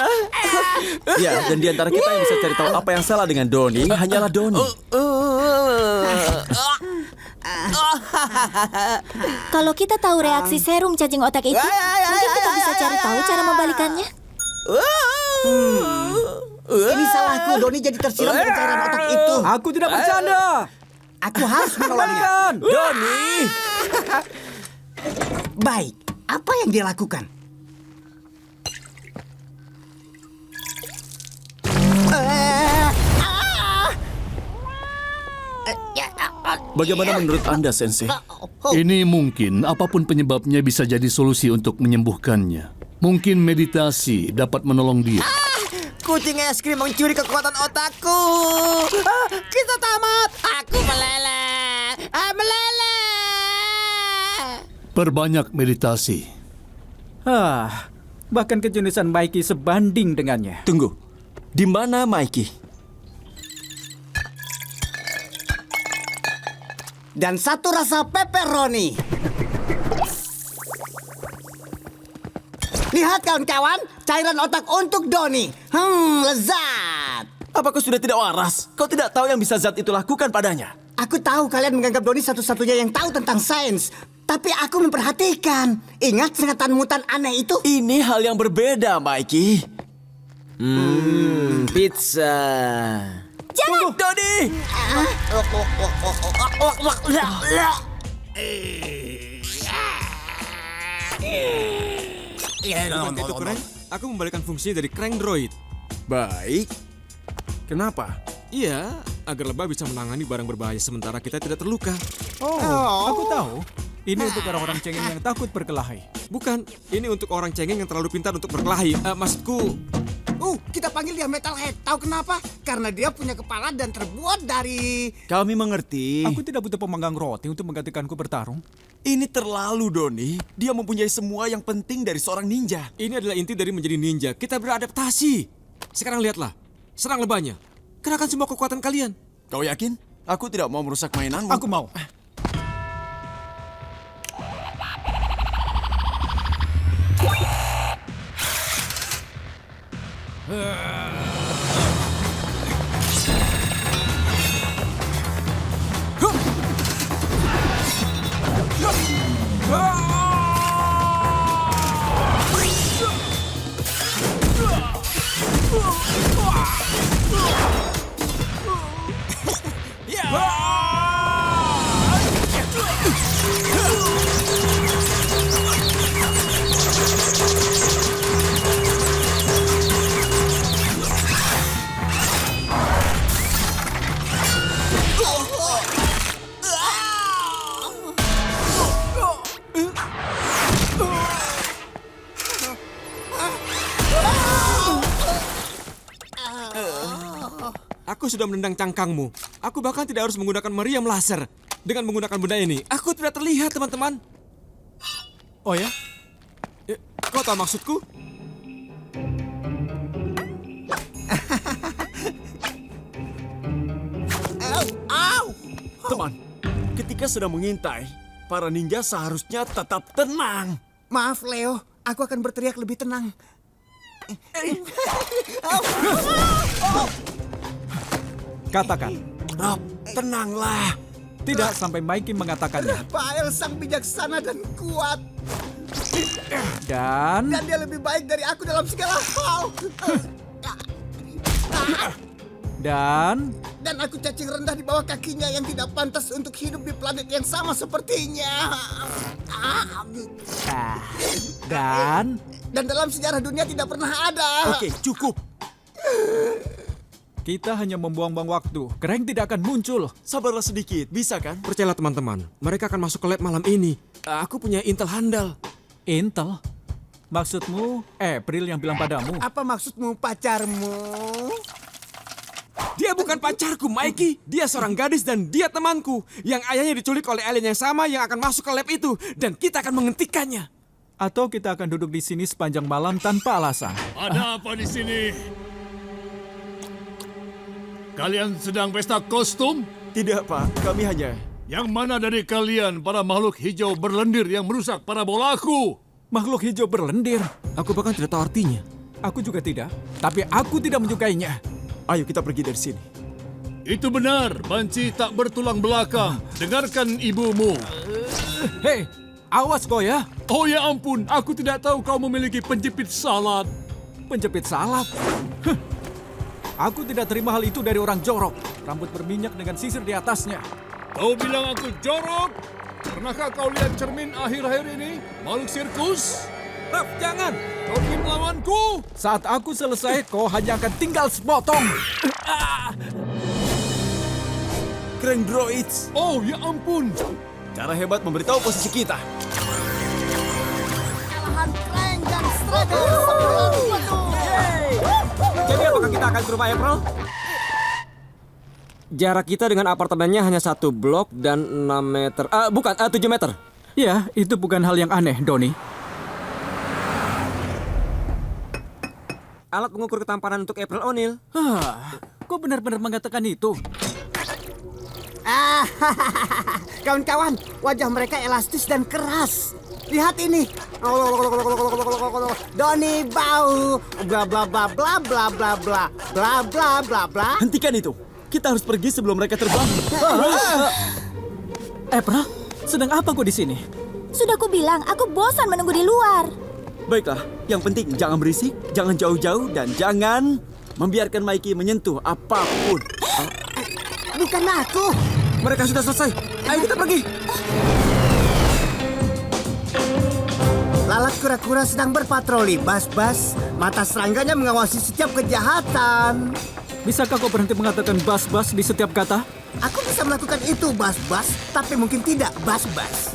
Ya, dan di antara kita yang bisa cari tahu apa yang salah dengan Donnie hanyalah Donnie. Kalau kita tahu reaksi serum cacing otak itu, mungkin kita bisa cari tahu cara membalikannya. Ini salahku. Donnie jadi tersiram dengan cairan otak itu. Aku tidak bercanda. Aku harus menolongnya. Donnie! Baik, apa yang dia lakukan? Bagaimana menurut Anda, Sensei? Ini mungkin apapun penyebabnya bisa jadi solusi untuk menyembuhkannya. Mungkin meditasi dapat menolong dia. Kucing es krim mencuri kekuatan otakku. Kita tamat. Aku meleleh. Meleleh. Perbanyak meditasi. Bahkan kejeniusan Mikey sebanding dengannya. Tunggu, di mana Mikey? dan 1 rasa pepperoni. Lihat kawan-kawan, cairan otak untuk Doni. Lezat. Apa kau sudah tidak waras? Kau tidak tahu yang bisa zat itu lakukan padanya. Aku tahu kalian menganggap Doni satu-satunya yang tahu tentang sains. Tapi aku memperhatikan. Ingat sengatan mutan aneh itu? Ini hal yang berbeda, Mikey. Pizza. Tunggu, Doni! Bukankah itu keren? Aku membalikan fungsinya dari crank droid. Baik. Kenapa? Iya, agar lebah bisa menangani barang berbahaya sementara kita tidak terluka. Aku tahu. Ini untuk orang-orang cengeng yang takut berkelahi. Bukan, ini untuk orang cengeng yang terlalu pintar untuk berkelahi. Maksudku, Kita panggil dia Metalhead. Tahu kenapa? Karena dia punya kepala dan terbuat dari... Kami mengerti. Aku tidak butuh pemanggang roti untuk menggantikanku bertarung. Ini terlalu, Doni. Dia mempunyai semua yang penting dari seorang ninja. ini adalah inti dari menjadi ninja. Kita beradaptasi. Sekarang lihatlah, serang lebahnya. Kerahkan semua kekuatan kalian. Kau yakin? Aku tidak mau merusak mainanmu. Aku mau. Aku sudah menendang cangkangmu. Aku bahkan tidak harus menggunakan meriam laser. Dengan menggunakan benda ini, aku tidak terlihat, teman-teman. Oh ya? Kau tahu maksudku? Teman, ketika sedang mengintai, para ninja seharusnya tetap tenang. Maaf, Leo. Aku akan berteriak lebih tenang. Katakan. Rob, tenanglah. Tidak sampai Mikey mengatakannya. Pael sang bijaksana dan kuat. Dan Dan dia lebih baik dari aku dalam segala hal. Dan aku cacing rendah di bawah kakinya yang tidak pantas untuk hidup di planet yang sama sepertinya. Dan Dan dalam sejarah dunia tidak pernah ada. Oke, cukup. kita hanya membuang-buang waktu. Krang tidak akan muncul. Sabarlah sedikit, bisa kan? Percayalah, teman-teman. Mereka akan masuk ke lab malam ini. Aku punya intel handal. Intel? Maksudmu April yang bilang padamu? Apa maksudmu, pacarmu? Dia bukan pacarku, Mikey. Dia seorang gadis dan dia temanku. Yang ayahnya diculik oleh alien yang sama yang akan masuk ke lab itu. Dan kita akan menghentikannya. Atau kita akan duduk di sini sepanjang malam tanpa alasan? Ada apa di sini? Kalian sedang pesta kostum? Tidak, Pak. Kami hanya... Yang mana dari kalian para makhluk hijau berlendir yang merusak parabolaku? Makhluk hijau berlendir? Aku bahkan tidak tahu artinya. Aku juga tidak. Tapi aku tidak menyukainya. Ayo kita pergi dari sini. Itu benar, banci tak bertulang belakang. Dengarkan ibumu. Hei, awas kau ya. Oh ya ampun, aku tidak tahu kau memiliki penjepit salad. Penjepit salad? Huh. Aku tidak terima hal itu dari orang jorok. Rambut berminyak dengan sisir di atasnya. Kau bilang aku jorok? Pernahkah kau lihat cermin akhir-akhir ini? Makhluk sirkus? Raf, jangan! Kau ingin melawanku? Saat aku selesai, kau hanya akan tinggal sepotong. Krang Droids. Oh ya ampun. Cara hebat memberitahu posisi kita. Kalahan Krang dan Striker sembilan penuh. Jadi apakah kita akan ke rumah April? Jarak kita dengan apartemennya hanya 1 blok dan 6 meter. Bukan, 7 meter. Ya, itu bukan hal yang aneh, Donnie. Alat pengukur ketampanan untuk April O'Neil. Kau benar-benar mengatakan itu? Kawan-kawan, wajah mereka elastis dan keras. Lihat ini. Doni bau. Bla bla bla bla bla bla bla bla bla bla bla. Hentikan itu. Kita harus pergi sebelum mereka terbang. April, sedang apa kau di sini? Sudah ku bilang, aku bosan menunggu di luar. Baiklah, yang penting jangan berisik, jangan jauh-jauh, dan jangan membiarkan Mikey menyentuh apapun. Bukan aku. Mereka sudah selesai. Ayo kita pergi. Lalat kura-kura sedang berpatroli. Bas-bas, mata serangganya mengawasi setiap kejahatan. Bisakah kau berhenti mengatakan bas-bas di setiap kata? Aku bisa melakukan itu, Bas-bas, tapi mungkin tidak, Bas-bas.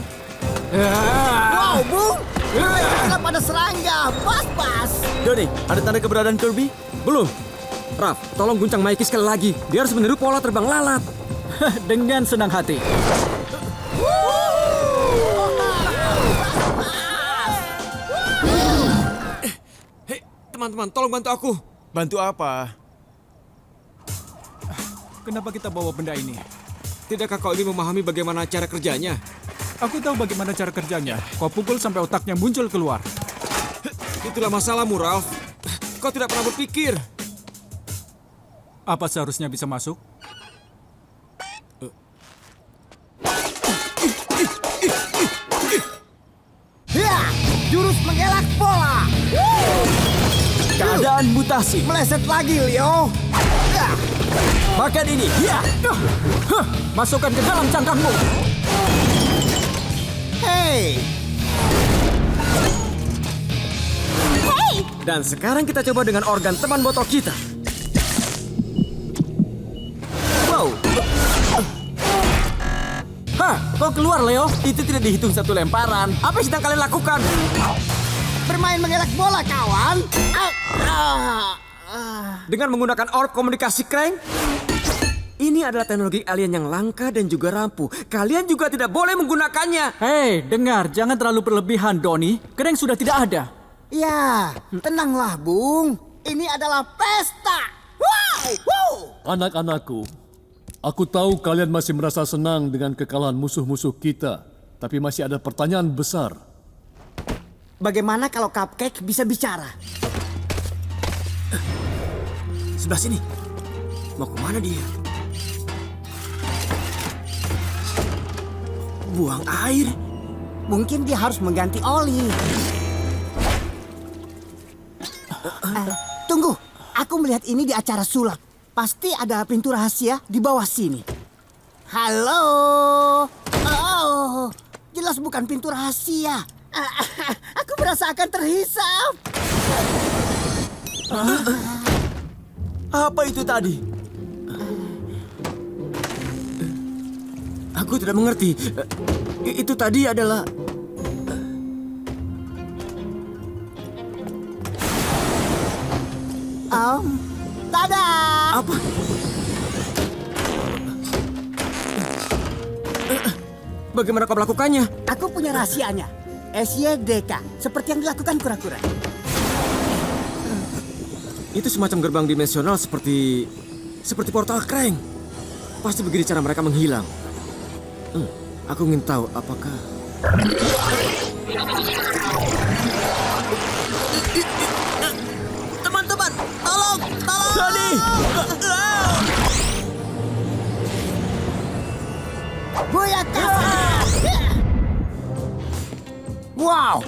Ah! Wow, Bung! Kita pada serangga, Bas-bas! Doni, ada tanda keberadaan Kirby? Belum. Raf, tolong guncang Mikey sekali lagi. Dia harus meniru pola terbang lalat. Dengan senang hati. Hei, teman-teman, tolong bantu aku. Bantu apa? Kenapa kita bawa benda ini? Tidakkah kau ini memahami bagaimana cara kerjanya? Aku tahu bagaimana cara kerjanya. Kau pukul sampai otaknya muncul keluar. Itulah masalahmu, Ralph. Kau tidak pernah berpikir. Apa seharusnya bisa masuk? Ya, jurus mengelak bola. Keadaan mutasi. Meleset lagi, Leo. Ya. Makan ini. Ya. Masukkan ke dalam cangkangmu. Hei, Dan sekarang kita coba dengan organ teman botol kita. Wow. Hah, kau keluar, Leo. Itu tidak dihitung satu lemparan. Apa yang sedang kalian lakukan? bermain mengelak bola, kawan. Dengan menggunakan orb komunikasi Krang, ini adalah teknologi alien yang langka dan juga rampuh. Kalian juga tidak boleh menggunakannya. Hei, dengar, jangan terlalu berlebihan, Doni. Krang sudah tidak ada. Ya, tenanglah, Bung. Ini adalah pesta. Wow! Wow! Anak-anakku, aku tahu kalian masih merasa senang dengan kekalahan musuh-musuh kita. Tapi masih ada pertanyaan besar. Bagaimana kalau Cupcake bisa bicara? Sebelah sini. Mau kemana dia? Buang air. Mungkin dia harus mengganti oli. Tunggu, aku melihat ini di acara sulap. Pasti ada pintu rahasia di bawah sini. Halo? Oh, jelas bukan pintu rahasia. Aku merasa akan terhisap. Apa itu tadi? Aku tidak mengerti. Itu tadi adalah... Tada! Apa? Bagaimana kau melakukannya? Aku punya rahasianya. SYDK, seperti yang dilakukan kura-kura. Itu semacam gerbang dimensional seperti portal Krang. Pasti begini cara mereka menghilang. Aku ingin tahu apakah... Teman-teman, tolong! Doni! Buyaka! Wow,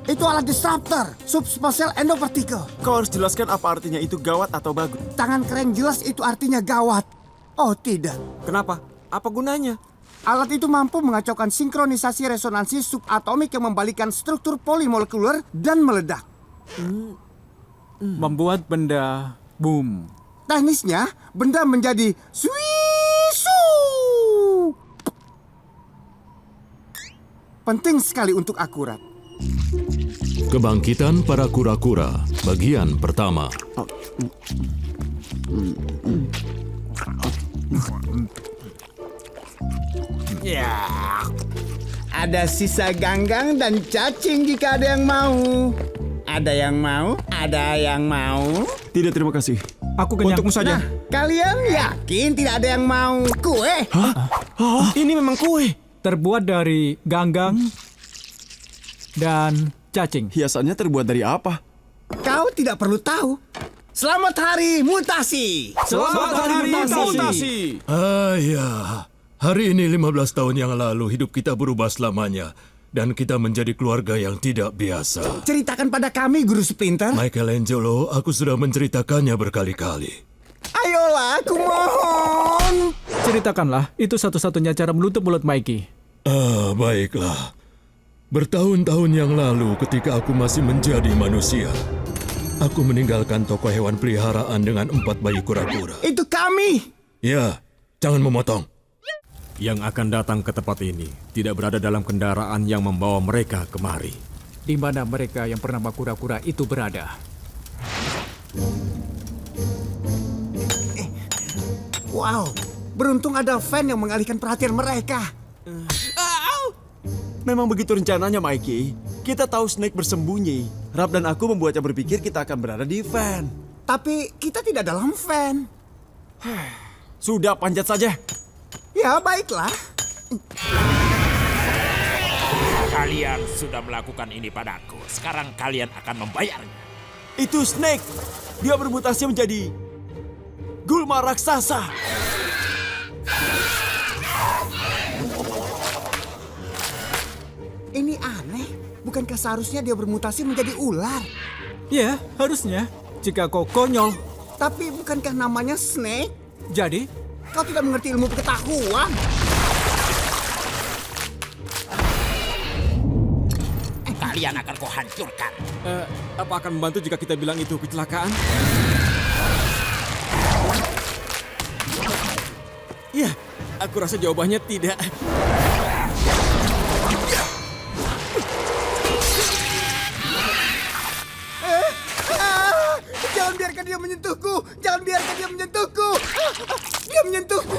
itu alat disruptor, subspatial endoparticle. Kau harus jelaskan apa artinya itu gawat atau bagus. Tangan keren jelas itu artinya gawat. Oh tidak. Kenapa? Apa gunanya? Alat itu mampu mengacaukan sinkronisasi resonansi subatomik yang membalikkan struktur polimolekuler dan meledak. Membuat benda boom. Teknisnya, benda menjadi swisu. Penting sekali untuk akurat. Kebangkitan para kura-kura, bagian pertama. Ya, ada sisa ganggang dan cacing jika ada yang mau. Ada yang mau? Ada yang mau? Tidak, terima kasih. Aku kenyang. Untukmu saja. Kalian yakin tidak ada yang mau kue? Ini memang kue. Terbuat dari ganggang dan cacing. Hiasannya terbuat dari apa? Kau tidak perlu tahu. Selamat Hari Mutasi. Selamat Hari Mutasi. Ya. Hari ini 15 tahun yang lalu hidup kita berubah selamanya. Dan kita menjadi keluarga yang tidak biasa. Ceritakan pada kami, Guru Splinter. Michelangelo, aku sudah menceritakannya berkali-kali. Ayolah, aku mohon. Ceritakanlah, itu satu-satunya cara menutup mulut Mikey. Baiklah. Bertahun-tahun yang lalu ketika aku masih menjadi manusia, aku meninggalkan toko hewan peliharaan dengan 4 bayi kura-kura. Itu kami. Ya, jangan memotong. Yang akan datang ke tempat ini tidak berada dalam kendaraan yang membawa mereka kemari. Di mana mereka yang bernama kura-kura itu berada? Wow, beruntung ada fan yang mengalihkan perhatian mereka. Memang begitu rencananya, Mikey. Kita tahu Snake bersembunyi. Rap dan aku membuatnya berpikir kita akan berada di van. Tapi kita tidak dalam fan. Sudah, panjat saja. Ya, baiklah. Kalian sudah melakukan ini padaku. Sekarang kalian akan membayarnya. Itu Snake. Dia bermutasi menjadi gulma raksasa. Ini aneh. Bukankah seharusnya dia bermutasi menjadi ular? Ya, harusnya. Jika kau konyol. Tapi bukankah namanya Snake? Jadi, Kau tidak mengerti ilmu pengetahuan. Kalian akan kuhancurkan. Apa akan membantu jika kita bilang itu kecelakaan? Ya, aku rasa jawabannya tidak. Jangan biarkan dia menyentuhku. Jangan biarkan dia menyentuhku. Dia menyentuhku.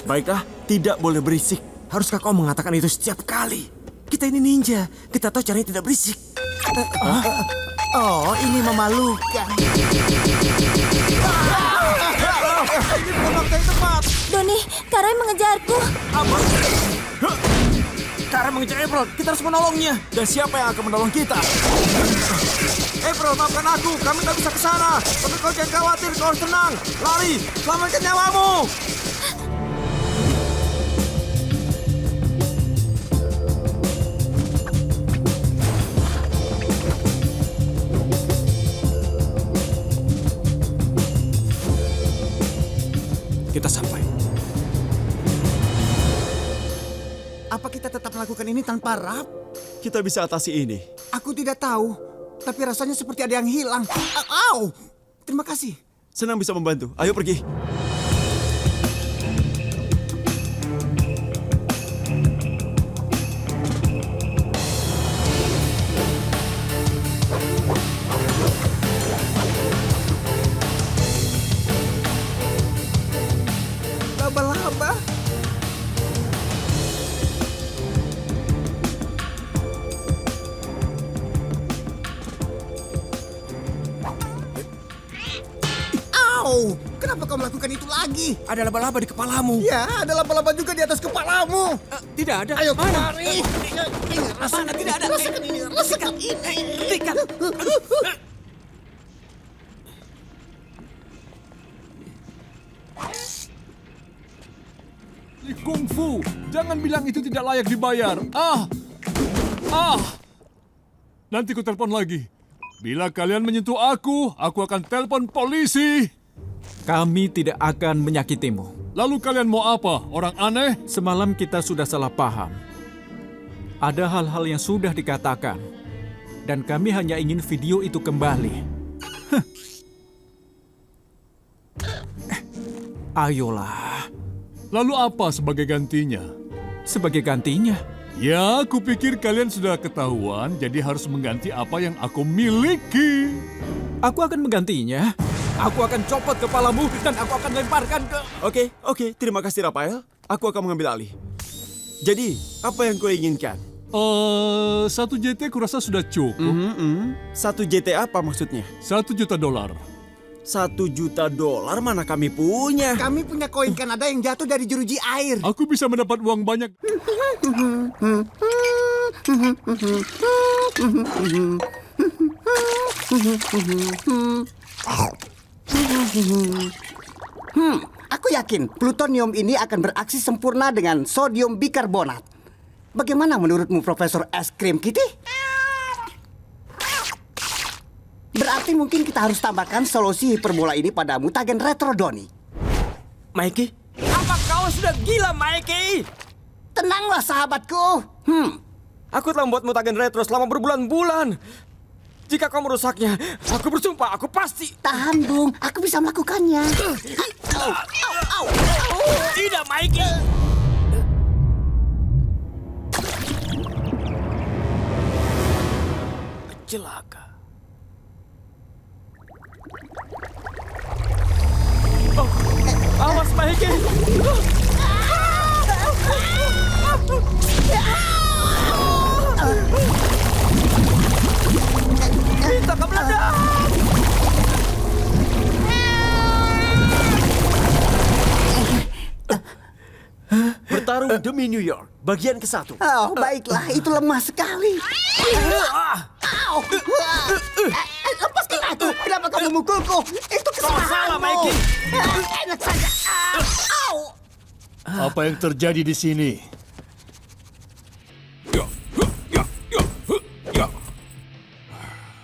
Baiklah, tidak boleh berisik. Haruskah kau mengatakan itu setiap kali? Kita ini ninja. Kita tahu caranya tidak berisik. Oh, ini memalukan. Ini bukan waktu yang tepat. Doni, Karai mengejarku. Cara mengejar April, kita harus menolongnya. Dan siapa yang akan menolong kita? April, maafkan aku. Kami tak bisa ke sana. Tapi kau jangan khawatir, kau harus tenang. Lari, selamatkan nyawamu. Kita sampai. Apa kita tetap melakukan ini tanpa Rap? Kita bisa atasi ini. Aku tidak tahu. Tapi rasanya seperti ada yang hilang. Au! Terima kasih. Senang bisa membantu. Ayo pergi. Laba-laba. Au! Kenapa kau melakukan itu lagi? Ada laba-laba di kepalamu. Ya, ada laba-laba juga di atas kepalamu. Tidak ada. Ayo kemari. Ini rasakan tidak ada. Rasakan ini. Rasakan ini. Kungfu, jangan bilang itu tidak layak dibayar. Nanti ku telepon lagi. Bila kalian menyentuh aku akan telepon polisi. kami tidak akan menyakitimu. Lalu kalian mau apa? Orang aneh? Semalam kita sudah salah paham. Ada hal-hal yang sudah dikatakan. Dan kami hanya ingin video itu kembali. Ayolah. Lalu apa sebagai gantinya? Sebagai gantinya, Ya, kupikir kalian sudah ketahuan, jadi harus mengganti apa yang aku miliki. aku akan menggantinya. Aku akan copot kepalamu dan aku akan lemparkan ke... Oke. Terima kasih, Rafael. Aku akan mengambil alih. Jadi, apa yang kau inginkan? 1 JT kurasa sudah cukup. 1 JT apa maksudnya? $1 juta. $1 juta mana kami punya? Kami punya koin Kanada yang jatuh dari jeruji air. Aku bisa mendapat uang banyak. Aku yakin plutonium ini akan beraksi sempurna dengan sodium bikarbonat. Bagaimana menurutmu, Profesor Es Krim Kitty? Berarti mungkin kita harus tambahkan solusi hiperbola ini pada mutagen retrodoni. Mikey, apa kau sudah gila, Mikey? Tenanglah, sahabatku. Aku telah membuat mutagen retro selama berbulan-bulan. Jika kau merusaknya, aku bersumpah, aku pasti... Tahan, Bung. Aku bisa melakukannya. Tidak, Mikey. Celaka. Awas, Mikey. Kita ke belakang. Bertarung demi New York, bagian ke-1. Oh, baiklah. Itu lemah sekali. Lepaskan aku. Kenapa kau memukulku? Itu kesalahanmu. salah, Mikey. Enak saja. Apa yang terjadi di sini?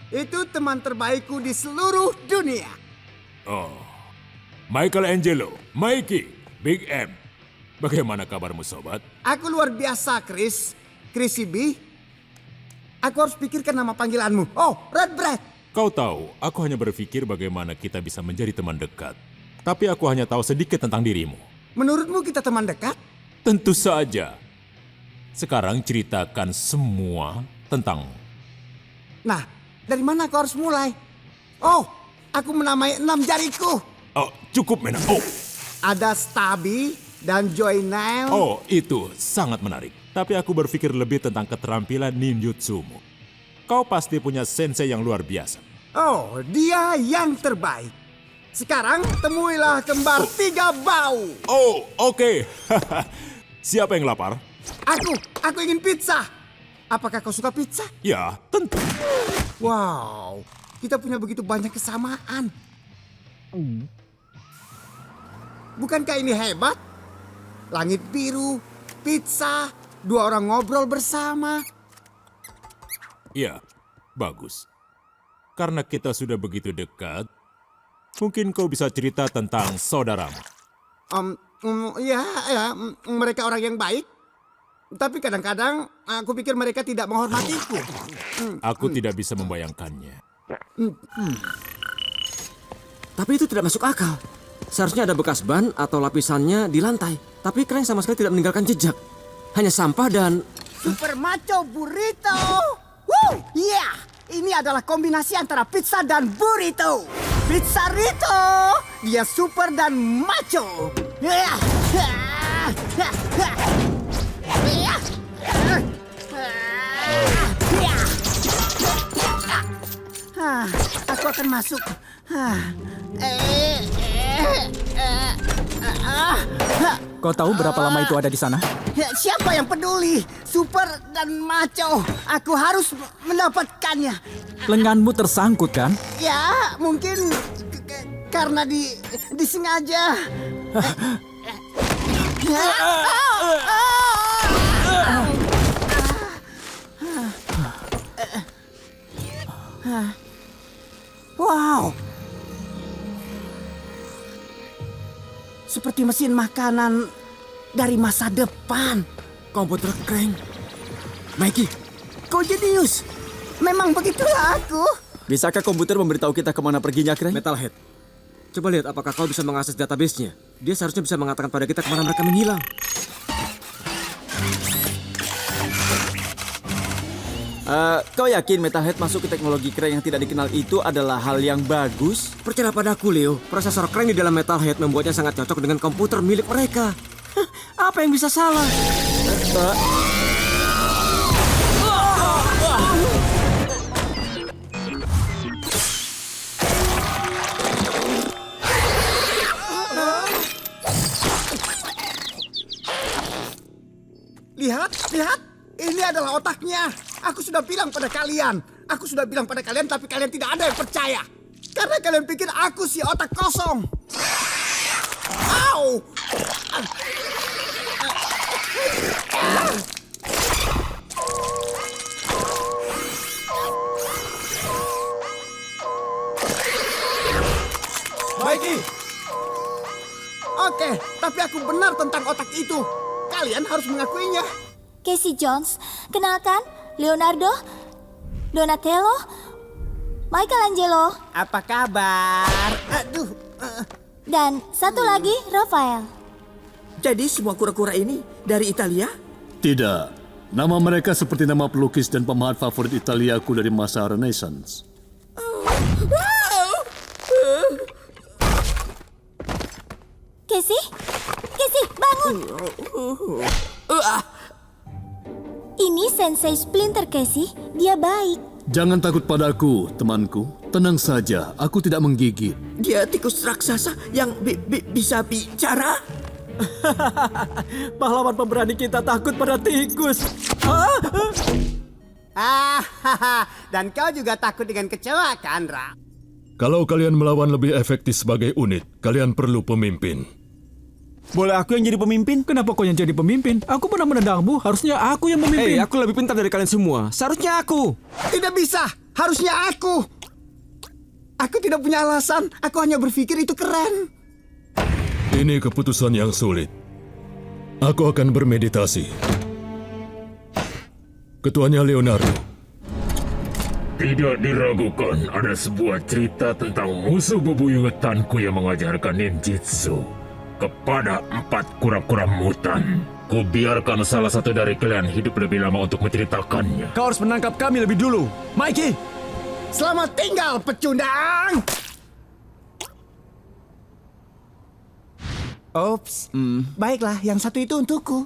Itu teman terbaikku di seluruh dunia. Michelangelo, Mikey, Big M. Bagaimana kabarmu, sobat? Aku luar biasa, Chris. Chrissy B. Aku harus pikirkan nama panggilanmu. Oh, Red Bread. Kau tahu, aku hanya berpikir bagaimana kita bisa menjadi teman dekat. Tapi aku hanya tahu sedikit tentang dirimu. Menurutmu kita teman dekat? Tentu saja. Sekarang ceritakan semua tentangmu. Nah, dari mana kau harus mulai? Oh, aku menamai 6 jariku. Oh, cukup, Mena. Oh, Ada Stabi dan Joy Nail. oh, itu sangat menarik. Tapi aku berpikir lebih tentang keterampilan ninjutsumu. Kau pasti punya sensei yang luar biasa. Oh, dia yang terbaik. Sekarang temuilah kembar 3 bau. Oh, oke. Siapa yang lapar? Aku ingin pizza. Apakah kau suka pizza? Ya, tentu. Wow, kita punya begitu banyak kesamaan. Bukankah ini hebat? Langit biru, pizza, 2 orang ngobrol bersama. Ya, bagus. Karena kita sudah begitu dekat, mungkin kau bisa cerita tentang saudaramu. Mereka orang yang baik. Tapi kadang-kadang aku pikir mereka tidak menghormatiku. Aku tidak bisa membayangkannya. Tapi itu tidak masuk akal. Seharusnya ada bekas ban atau lapisannya di lantai. Tapi Krang sama sekali tidak meninggalkan jejak. Hanya sampah dan... Super Macho Burrito. Woo, yeah. Ini adalah kombinasi antara pizza dan burrito. Pizza Rito. Dia super dan macho. Aku akan masuk. Kau tahu berapa lama itu ada di sana? Siapa yang peduli? Super dan macho. Aku harus mendapatkannya. Lenganmu tersangkut kan? Ya, mungkin karena disengaja. Wow. Seperti mesin makanan dari masa depan. Komputer Krang. Mikey, Kau jenius. Memang begitulah aku. Bisakah komputer memberitahu kita kemana perginya, Krang? Metalhead. Coba lihat apakah kau bisa mengakses database-nya. Dia seharusnya bisa mengatakan pada kita kemana mereka menghilang. Kau yakin Metalhead masuk ke teknologi Krang yang tidak dikenal itu adalah hal yang bagus? Percaya padaku, Leo. Prosesor Krang di dalam Metalhead membuatnya sangat cocok dengan komputer milik mereka. Apa yang bisa salah? Lihat, lihat. Ini adalah otaknya. Aku sudah bilang pada kalian. Aku sudah bilang pada kalian, tapi kalian tidak ada yang percaya. Karena kalian pikir aku si otak kosong. Au! Mikey! Oke, tapi aku benar tentang otak itu. Kalian harus mengakuinya. Casey Jones, kenalkan Leonardo, Donatello, Michelangelo, Apa kabar? Aduh. dan satu lagi Rafael. Jadi semua kura-kura ini dari Italia? Tidak. Nama mereka seperti nama pelukis dan pemahat favorit Italiaku dari masa Renaissance. Casey, Casey, bangun. Ini Sensei Splinter, Casey. Dia baik. Jangan takut padaku, temanku. Tenang saja, aku tidak menggigit. Dia tikus raksasa yang bisa bicara? Pahlawan pemberani kita takut pada tikus. Dan kau juga takut dengan kecoa kan, Ra? Kalau kalian melawan lebih efektif sebagai unit, kalian perlu pemimpin. Boleh aku yang jadi pemimpin? Kenapa kau yang jadi pemimpin? Aku pernah menendangmu, harusnya aku yang memimpin. Hei, aku lebih pintar dari kalian semua. Seharusnya aku. Tidak bisa. Harusnya aku. Aku tidak punya alasan. Aku hanya berpikir itu keren. Ini keputusan yang sulit. Aku akan bermeditasi. Ketuanya Leonardo. Tidak diragukan, ada sebuah cerita tentang musuh bebuyutanku yang mengajarkan ninjutsu kepada 4 kura-kura mutan. Kubiarkan salah satu dari kalian hidup lebih lama untuk menceritakannya. Kau harus menangkap kami lebih dulu. Mikey! Selamat tinggal, pecundang. Ops. Baiklah, yang satu itu untukku.